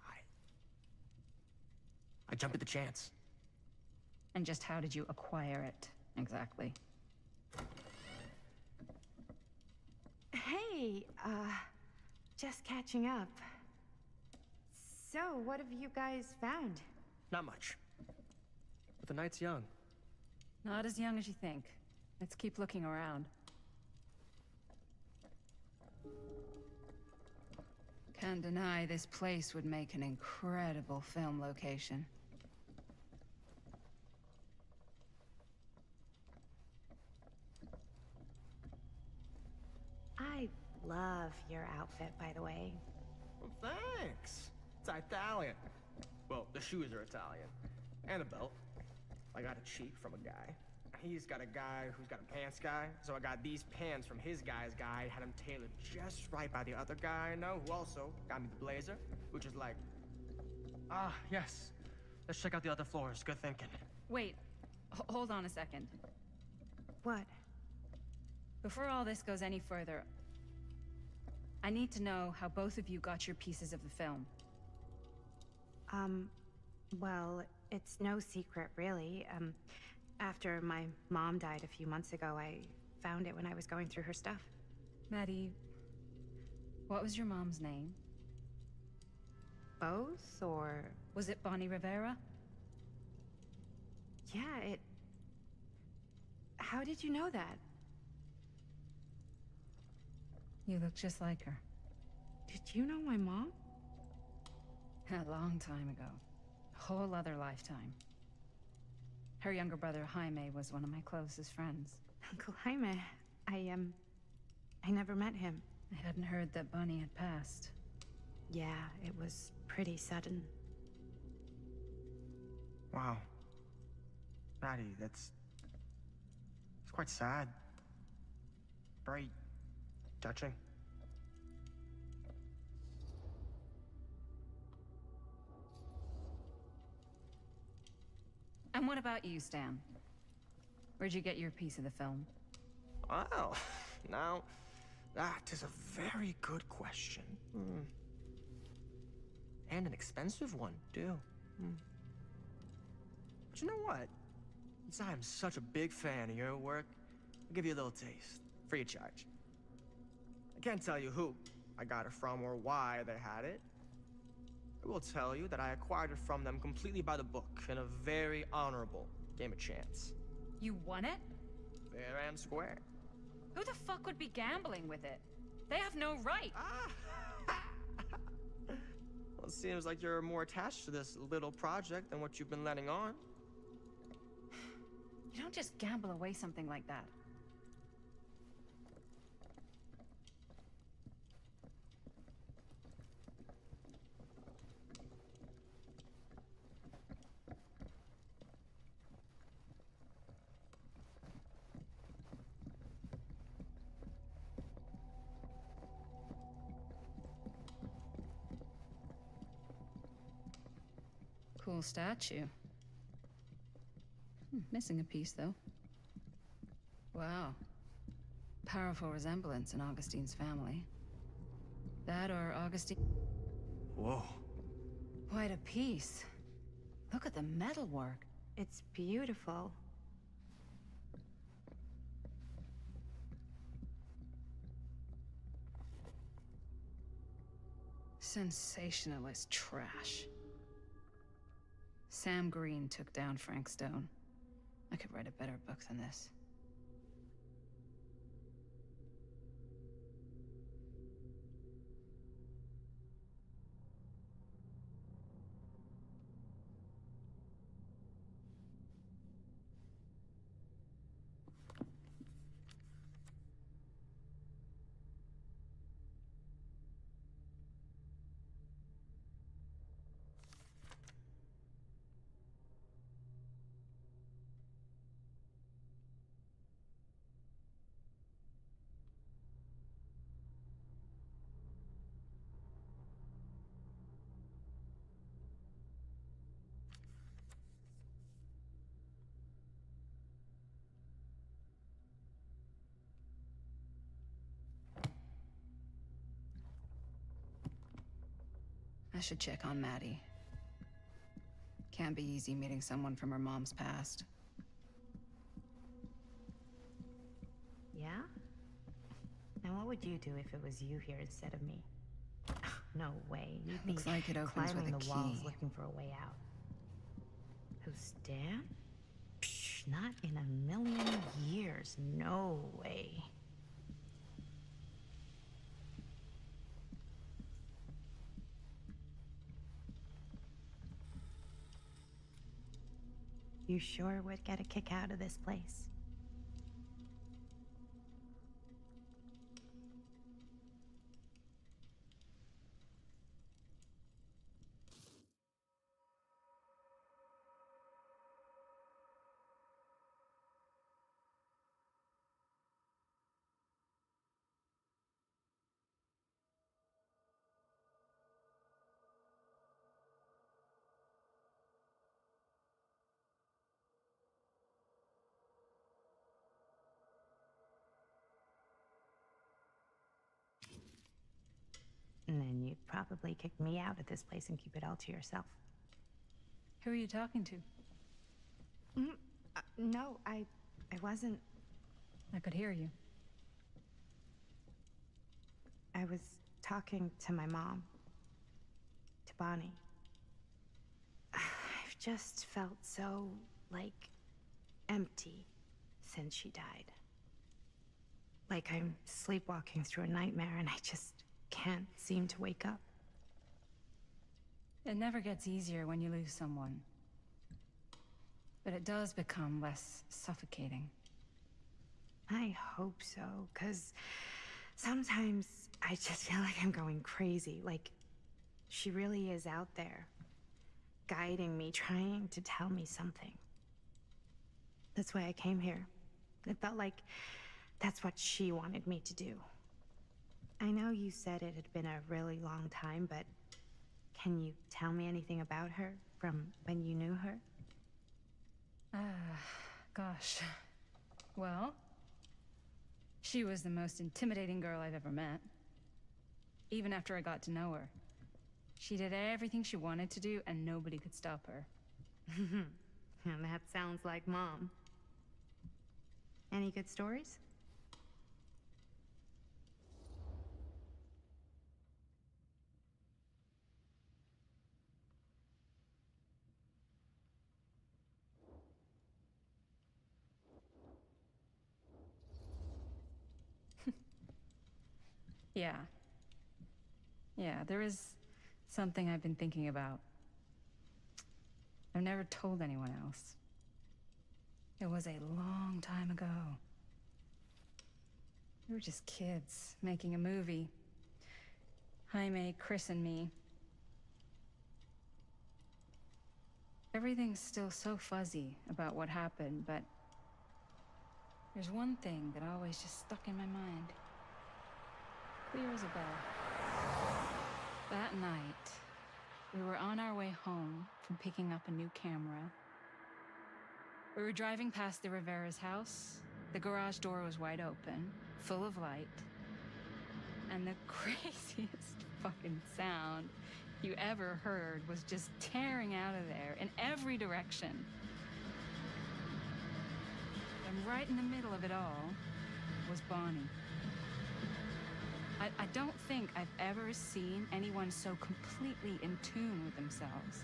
Speaker 8: I jumped at the chance.
Speaker 10: And just how did you acquire it, exactly?
Speaker 7: Hey, just catching up. So, what have you guys found?
Speaker 8: Not much. But the night's young.
Speaker 10: Not as young as you think. Let's keep looking around. Can't deny this place would make an incredible film location.
Speaker 7: I love your outfit, by the way.
Speaker 8: Well, thanks. It's Italian. Well, the shoes are Italian. And a belt. I got a cheap from a guy. He's got a guy who's got a pants guy, so I got these pants from his guy's guy, had them tailored just right by the other guy I know, who also got me the blazer, which is like... Ah, yes. Let's check out the other floors. Good thinking.
Speaker 10: Wait, hold on a second.
Speaker 7: What?
Speaker 10: Before all this goes any further, I need to know how both of you got your pieces of the film.
Speaker 7: Well, it's no secret, really. After my mom died a few months ago, I found it when I was going through her stuff.
Speaker 10: Maddie, what was your mom's name?
Speaker 7: Both, or...
Speaker 10: Was it Bonnie Rivera?
Speaker 7: Yeah, it... How did you know that?
Speaker 10: You look just like her.
Speaker 7: Did you know my mom?
Speaker 10: A long time ago. A whole other lifetime. Her younger brother, Jaime, was one of my closest friends.
Speaker 7: Uncle Jaime, I never met him.
Speaker 10: I hadn't heard that Bonnie had passed.
Speaker 7: Yeah, it was pretty sudden.
Speaker 8: Wow. Maddie, it's quite sad. Very touching.
Speaker 10: And what about you, Stan? Where'd you get your piece of the film?
Speaker 8: Well, now, that is a very good question. And an expensive one, too. But you know what? Since I am such a big fan of your work, I'll give you a little taste, free of charge. I can't tell you who I got it from or why they had it. I will tell you that I acquired it from them completely by the book in a very honorable game of chance.
Speaker 10: You won it?
Speaker 8: Fair and square.
Speaker 10: Who the fuck would be gambling with it? They have no right.
Speaker 8: Well, it seems like you're more attached to this little project than what you've been letting on.
Speaker 10: You don't just gamble away something like that. Cool statue. Missing a piece, though. Wow. Powerful resemblance in Augustine's family. That or Augustine...
Speaker 8: Whoa.
Speaker 10: Quite a piece. Look at the metalwork.
Speaker 7: It's beautiful.
Speaker 10: Sensationalist trash. Sam Green took down Frank Stone. I could write a better book than this. I should check on Maddie. Can't be easy meeting someone from her mom's past.
Speaker 7: Yeah? And what would you do if it was you here instead of me? No way. You'd be
Speaker 10: Looks like it opens with
Speaker 7: climbing
Speaker 10: a
Speaker 7: the walls
Speaker 10: key.
Speaker 7: looking for a way out. Who's Dan? Psh, not in a million years. No way. You sure would get a kick out of this place. And then you'd probably kick me out of this place and keep it all to yourself.
Speaker 10: Who are you talking to?
Speaker 7: No, I wasn't.
Speaker 10: I could hear you.
Speaker 7: I was talking to my mom. To Bonnie. I've just felt so, like, empty since she died. Like I'm sleepwalking through a nightmare and I just can't seem to wake up.
Speaker 10: It never gets easier when you lose someone. But it does become less suffocating.
Speaker 7: I hope so, because sometimes I just feel like I'm going crazy. Like, she really is out there, guiding me, trying to tell me something. That's why I came here. It felt like that's what she wanted me to do. I know you said it had been a really long time, but can you tell me anything about her from when you knew her?
Speaker 10: Gosh. Well, she was the most intimidating girl I've ever met. Even after I got to know her. She did everything she wanted to do, and nobody could stop her.
Speaker 7: And that sounds like Mom. Any good stories?
Speaker 10: Yeah. Yeah, there is something I've been thinking about. I've never told anyone else. It was a long time ago. We were just kids, making a movie. Jaime, Chris, and me. Everything's still so fuzzy about what happened, but there's one thing that always just stuck in my mind. Clear as a bell. That night, we were on our way home from picking up a new camera. We were driving past the Rivera's house. The garage door was wide open, full of light. And the craziest fucking sound you ever heard was just tearing out of there in every direction. And right in the middle of it all was Bonnie. I don't think I've ever seen anyone so completely in tune with themselves.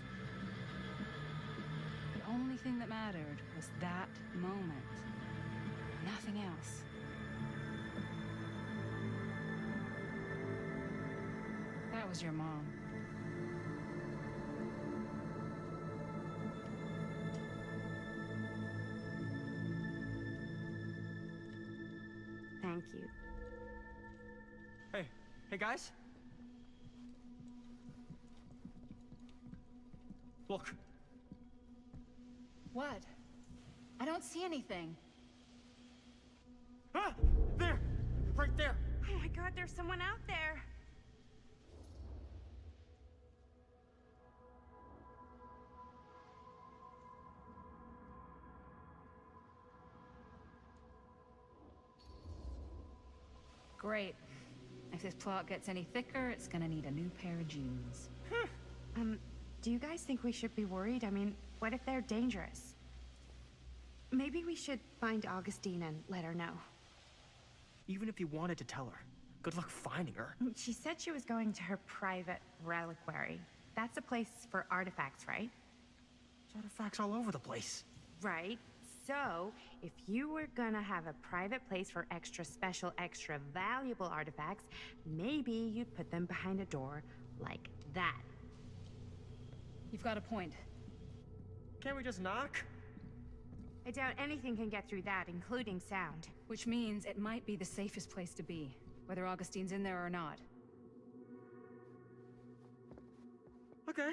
Speaker 10: The only thing that mattered was that moment. Nothing else. That was your mom.
Speaker 7: Thank you.
Speaker 8: Hey guys? Look.
Speaker 10: What? I don't see anything.
Speaker 8: Ah! There! Right there!
Speaker 7: Oh my God, there's someone out there!
Speaker 10: Great. If this plot gets any thicker, it's gonna need a new pair of jeans.
Speaker 7: Do you guys think we should be worried? I mean, what if they're dangerous? Maybe we should find Augustine and let her know.
Speaker 8: Even if you wanted to tell her, good luck finding her.
Speaker 7: She said she was going to her private reliquary. That's a place for artifacts, right?
Speaker 8: There's artifacts all over the place.
Speaker 7: Right. So, if you were gonna have a private place for extra special, extra valuable artifacts, maybe you'd put them behind a door like that.
Speaker 10: You've got a point.
Speaker 8: Can't we just knock?
Speaker 7: I doubt anything can get through that, including sound.
Speaker 10: Which means it might be the safest place to be, whether Augustine's in there or not.
Speaker 8: Okay.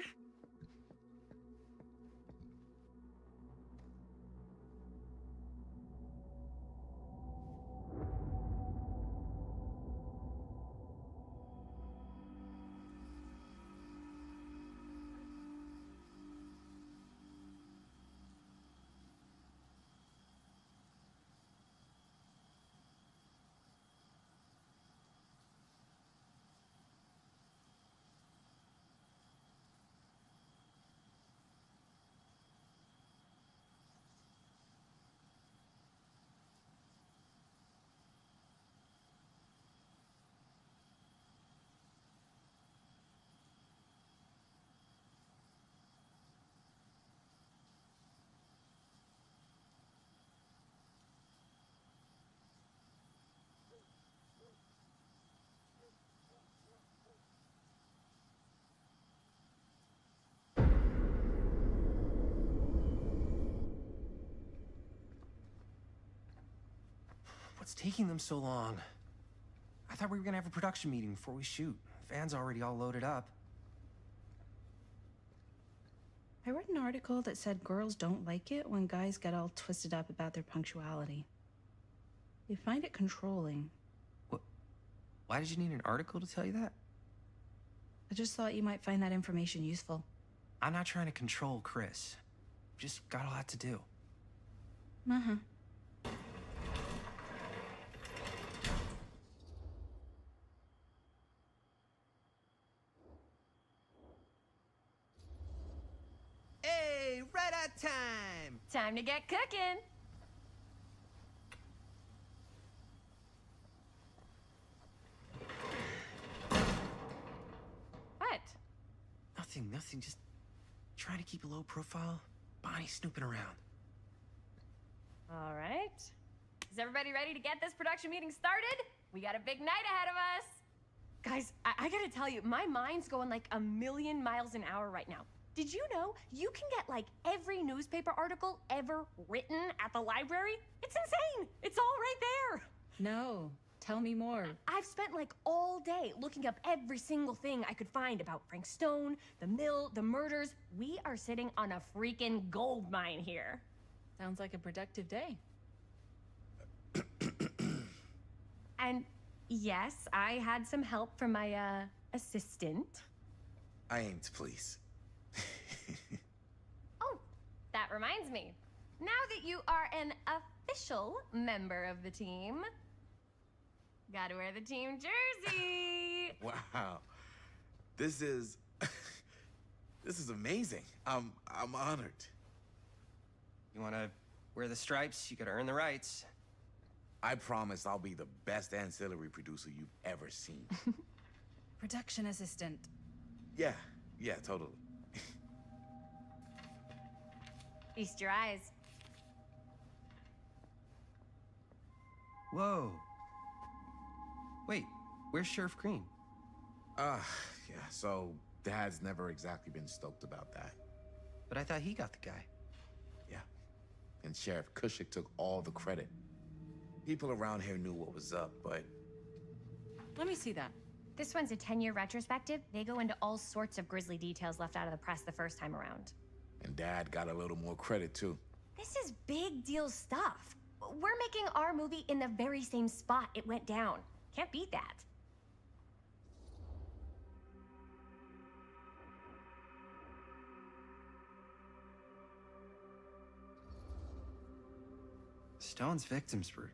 Speaker 12: What's taking them so long? I thought we were gonna have a production meeting before we shoot. Van's already all loaded up.
Speaker 15: I read an article that said girls don't like it when guys get all twisted up about their punctuality. They find it controlling.
Speaker 12: What? Why did you need an article to tell you that?
Speaker 15: I just thought you might find that information useful.
Speaker 12: I'm not trying to control Chris. Just got a lot to do.
Speaker 15: Uh-huh.
Speaker 5: Hey, right on time!
Speaker 11: Time to get cooking. What?
Speaker 12: Nothing. Just trying to keep a low profile. Bonnie snooping around.
Speaker 11: All right. Is everybody ready to get this production meeting started? We got a big night ahead of us. Guys, I gotta tell you, my mind's going like a million miles an hour right now. Did you know you can get like every newspaper article ever written at the library? It's insane. It's all right there.
Speaker 15: No, tell me more.
Speaker 11: I've spent like all day looking up every single thing I could find about Frank Stone, the mill, the murders. We are sitting on a freaking gold mine here.
Speaker 15: Sounds like a productive day.
Speaker 11: And yes, I had some help from my assistant.
Speaker 14: I aim to please.
Speaker 11: Oh, that reminds me. Now that you are an official member of the team, gotta wear the team jersey.
Speaker 14: Wow. This is amazing. I'm honored.
Speaker 12: You wanna wear the stripes? You gotta earn the rights.
Speaker 14: I promise I'll be the best ancillary producer you've ever seen.
Speaker 15: Production assistant.
Speaker 14: Yeah, totally.
Speaker 11: Feast your eyes.
Speaker 12: Whoa. Wait, where's Sheriff Green?
Speaker 14: Yeah, so Dad's never exactly been stoked about that.
Speaker 12: But I thought he got the guy.
Speaker 14: Yeah, and Sheriff Cushik took all the credit. People around here knew what was up, but...
Speaker 15: Let me see that.
Speaker 11: This one's a 10-year retrospective. They go into all sorts of grisly details left out of the press the first time around.
Speaker 14: And Dad got a little more credit, too.
Speaker 11: This is big deal stuff. We're making our movie in the very same spot it went down. Can't beat that.
Speaker 12: Stone's victims were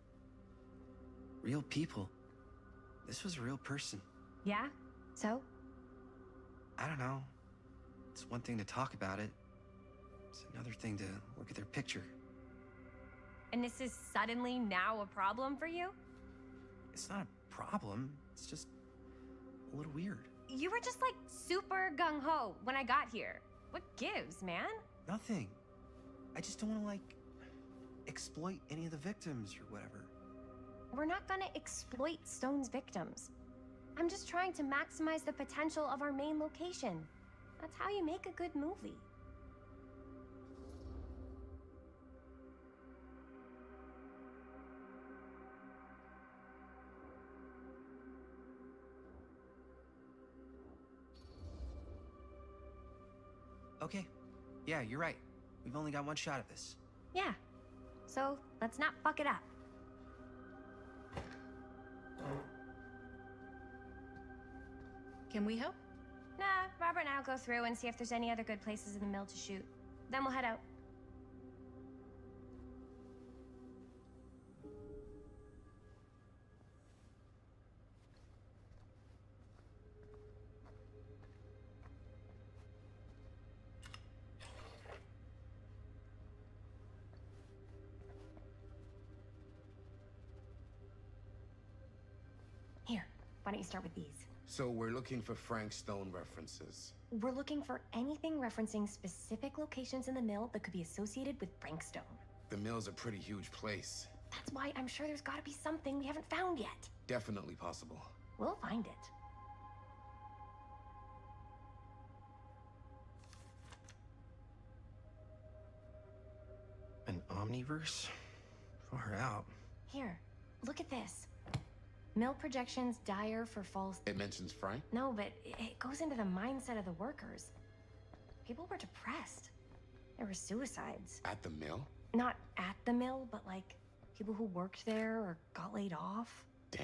Speaker 12: real people. This was a real person.
Speaker 11: Yeah? So?
Speaker 12: I don't know. It's one thing to talk about it. It's another thing to look at their picture.
Speaker 11: And this is suddenly now a problem for you?
Speaker 12: It's not a problem. It's just a little weird.
Speaker 11: You were just like super gung-ho when I got here. What gives, man?
Speaker 12: Nothing. I just don't want to, like, exploit any of the victims or whatever.
Speaker 11: We're not gonna exploit Stone's victims. I'm just trying to maximize the potential of our main location. That's how you make a good movie.
Speaker 12: Okay. Yeah, you're right. We've only got one shot at this.
Speaker 11: Yeah. So let's not fuck it up.
Speaker 15: Can we help?
Speaker 11: Nah, Robert and I'll go through and see if there's any other good places in the mill to shoot. Then we'll head out. Here, why don't you start with these?
Speaker 16: So we're looking for Frank Stone references.
Speaker 11: We're looking for anything referencing specific locations in the mill that could be associated with Frank Stone.
Speaker 16: The mill's a pretty huge place.
Speaker 11: That's why I'm sure there's gotta be something we haven't found yet.
Speaker 16: Definitely possible.
Speaker 11: We'll find it.
Speaker 12: An omniverse? Far out.
Speaker 11: Here, look at this. Mill projections dire for false...
Speaker 16: It mentions Frank?
Speaker 11: No, but it goes into the mindset of the workers. People were depressed. There were suicides.
Speaker 16: At the mill?
Speaker 11: Not at the mill, but like people who worked there or got laid off.
Speaker 16: Damn.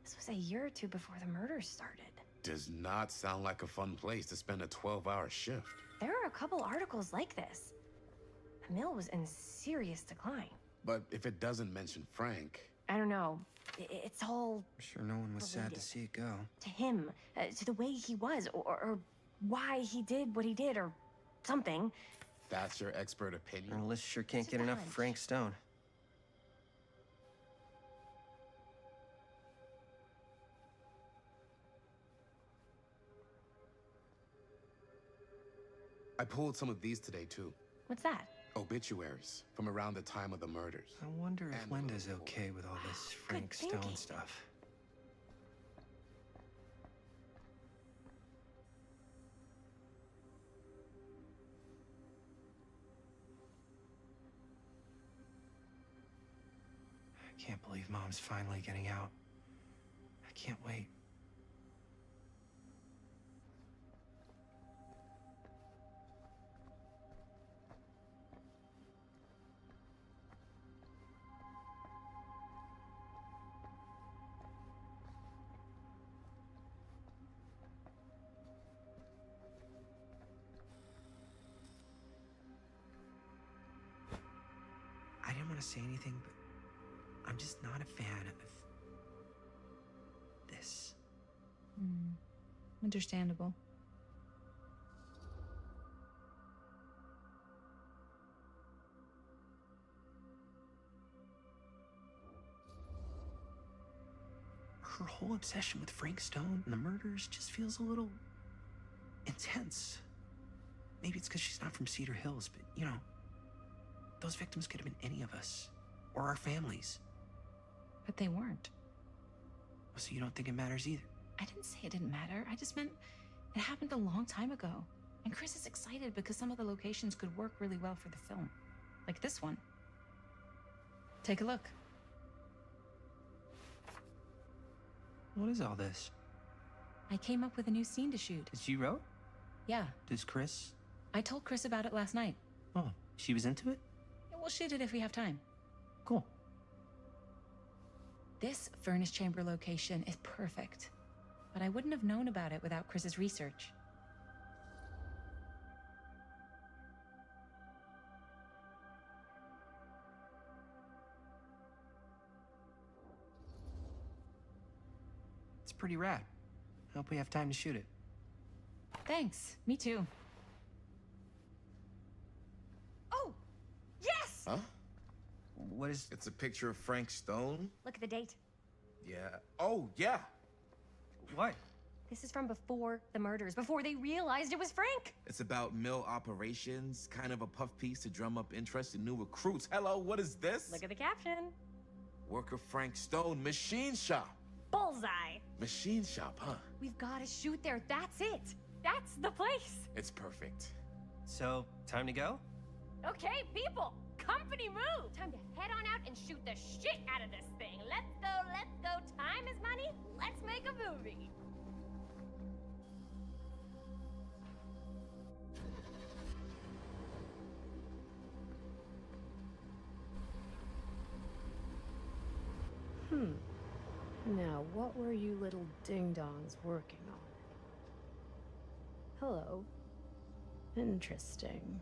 Speaker 11: This was a year or two before the murders started.
Speaker 16: Does not sound like a fun place to spend a 12-hour shift.
Speaker 11: There are a couple articles like this. The mill was in serious decline.
Speaker 16: But if it doesn't mention Frank...
Speaker 11: I don't know. It's all...
Speaker 12: I'm sure no one was sad to see it go.
Speaker 11: To him, to the way he was, or why he did what he did, or something.
Speaker 16: That's your expert opinion?
Speaker 12: Our list sure can't get enough Frank Stone.
Speaker 16: I pulled some of these today, too.
Speaker 11: What's that?
Speaker 16: Obituaries from around the time of the murders.
Speaker 12: I wonder if Linda's okay with all this Frank Stone stuff. I can't believe Mom's finally getting out. I can't wait. I didn't want to say anything, but I'm just not a fan of this.
Speaker 15: Understandable.
Speaker 12: Her whole obsession with Frank Stone and the murders just feels a little intense. Maybe it's because she's not from Cedar Hills, but you know, those victims could have been any of us, or our families.
Speaker 15: But they weren't.
Speaker 12: So you don't think it matters either?
Speaker 15: I didn't say it didn't matter. I just meant it happened a long time ago. And Chris is excited because some of the locations could work really well for the film. Like this one. Take a look.
Speaker 12: What is all this?
Speaker 15: I came up with a new scene to shoot.
Speaker 12: That you wrote?
Speaker 15: Yeah.
Speaker 12: Does Chris?
Speaker 15: I told Chris about it last night.
Speaker 12: Oh, she was into it?
Speaker 15: We'll shoot it if we have time.
Speaker 12: Cool.
Speaker 15: This furnace chamber location is perfect. But I wouldn't have known about it without Chris's research.
Speaker 12: It's pretty rad. I hope we have time to shoot it.
Speaker 15: Thanks. Me too.
Speaker 14: Huh?
Speaker 5: What is...
Speaker 14: It's a picture of Frank Stone?
Speaker 11: Look at the date.
Speaker 14: Yeah. Oh, yeah.
Speaker 5: What?
Speaker 11: This is from before the murders, before they realized it was Frank.
Speaker 14: It's about mill operations, kind of a puff piece to drum up interest in new recruits. Hello, what is this?
Speaker 11: Look at the caption.
Speaker 14: Worker Frank Stone, machine shop.
Speaker 11: Bullseye.
Speaker 14: Machine shop, huh?
Speaker 11: We've got to shoot there. That's it. That's the place.
Speaker 14: It's perfect.
Speaker 5: So, time to go?
Speaker 11: Okay, people. Company move. Time to head on out and shoot the shit out of this thing. Let's go, let's go. Time is money. Let's make a movie.
Speaker 17: Now, what were you little ding-dongs working on? Hello. Interesting.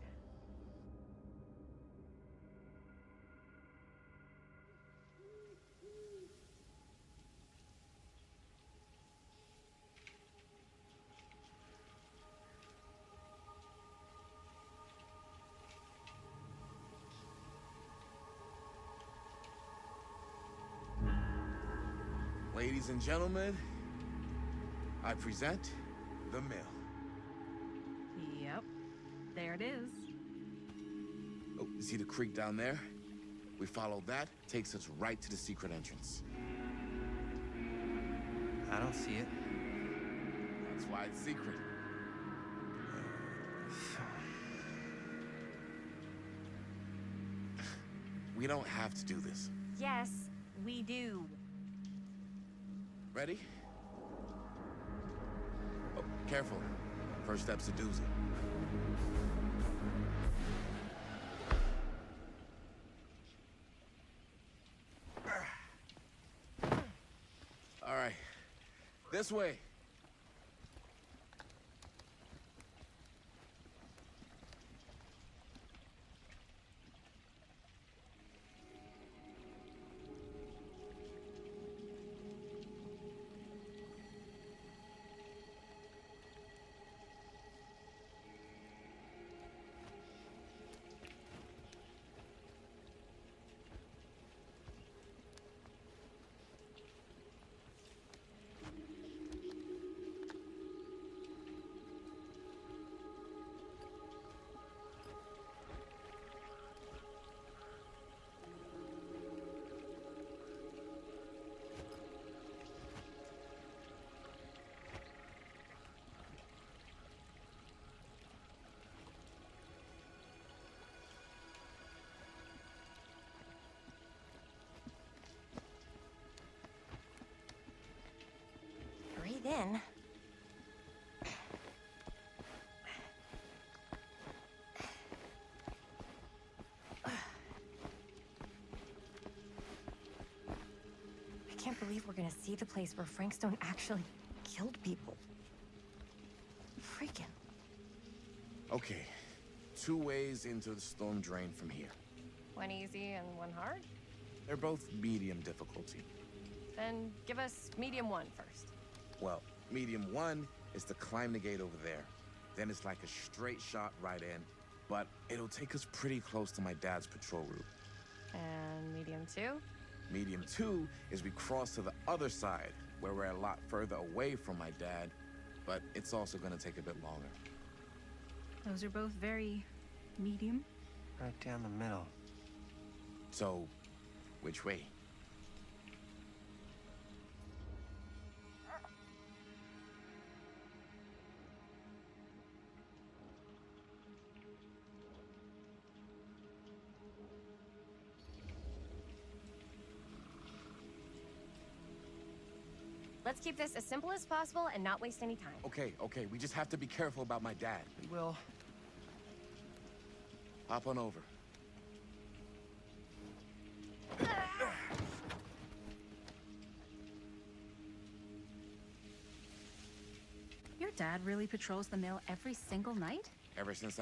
Speaker 14: Ladies and gentlemen, I present the mill.
Speaker 15: Yep. There it is.
Speaker 14: Oh, you see the creek down there? We follow that, takes us right to the secret entrance.
Speaker 5: I don't see it.
Speaker 14: That's why it's secret. We don't have to do this.
Speaker 11: Yes, we do.
Speaker 14: Ready? Oh, careful. First step's a doozy. All right. This way.
Speaker 11: Breathe in. I can't believe we're gonna see the place where Frank Stone actually killed people. Freaking.
Speaker 14: Okay. 2 ways into the storm drain from here.
Speaker 11: One easy and one hard?
Speaker 14: They're both medium difficulty.
Speaker 11: Then give us medium one first.
Speaker 14: Well, medium 1 is to climb the gate over there. Then it's like a straight shot right in, but it'll take us pretty close to my dad's patrol route.
Speaker 11: And medium two?
Speaker 14: Medium 2 is we cross to the other side, where we're a lot further away from my dad, but it's also gonna take a bit longer.
Speaker 15: Those are both very medium.
Speaker 5: Right down the middle.
Speaker 14: So, which way?
Speaker 11: Let's keep this as simple as possible and not waste any time.
Speaker 14: Okay, we just have to be careful about my dad.
Speaker 5: We will.
Speaker 14: Hop on over.
Speaker 15: Your dad really patrols the mill every single night?
Speaker 14: Ever since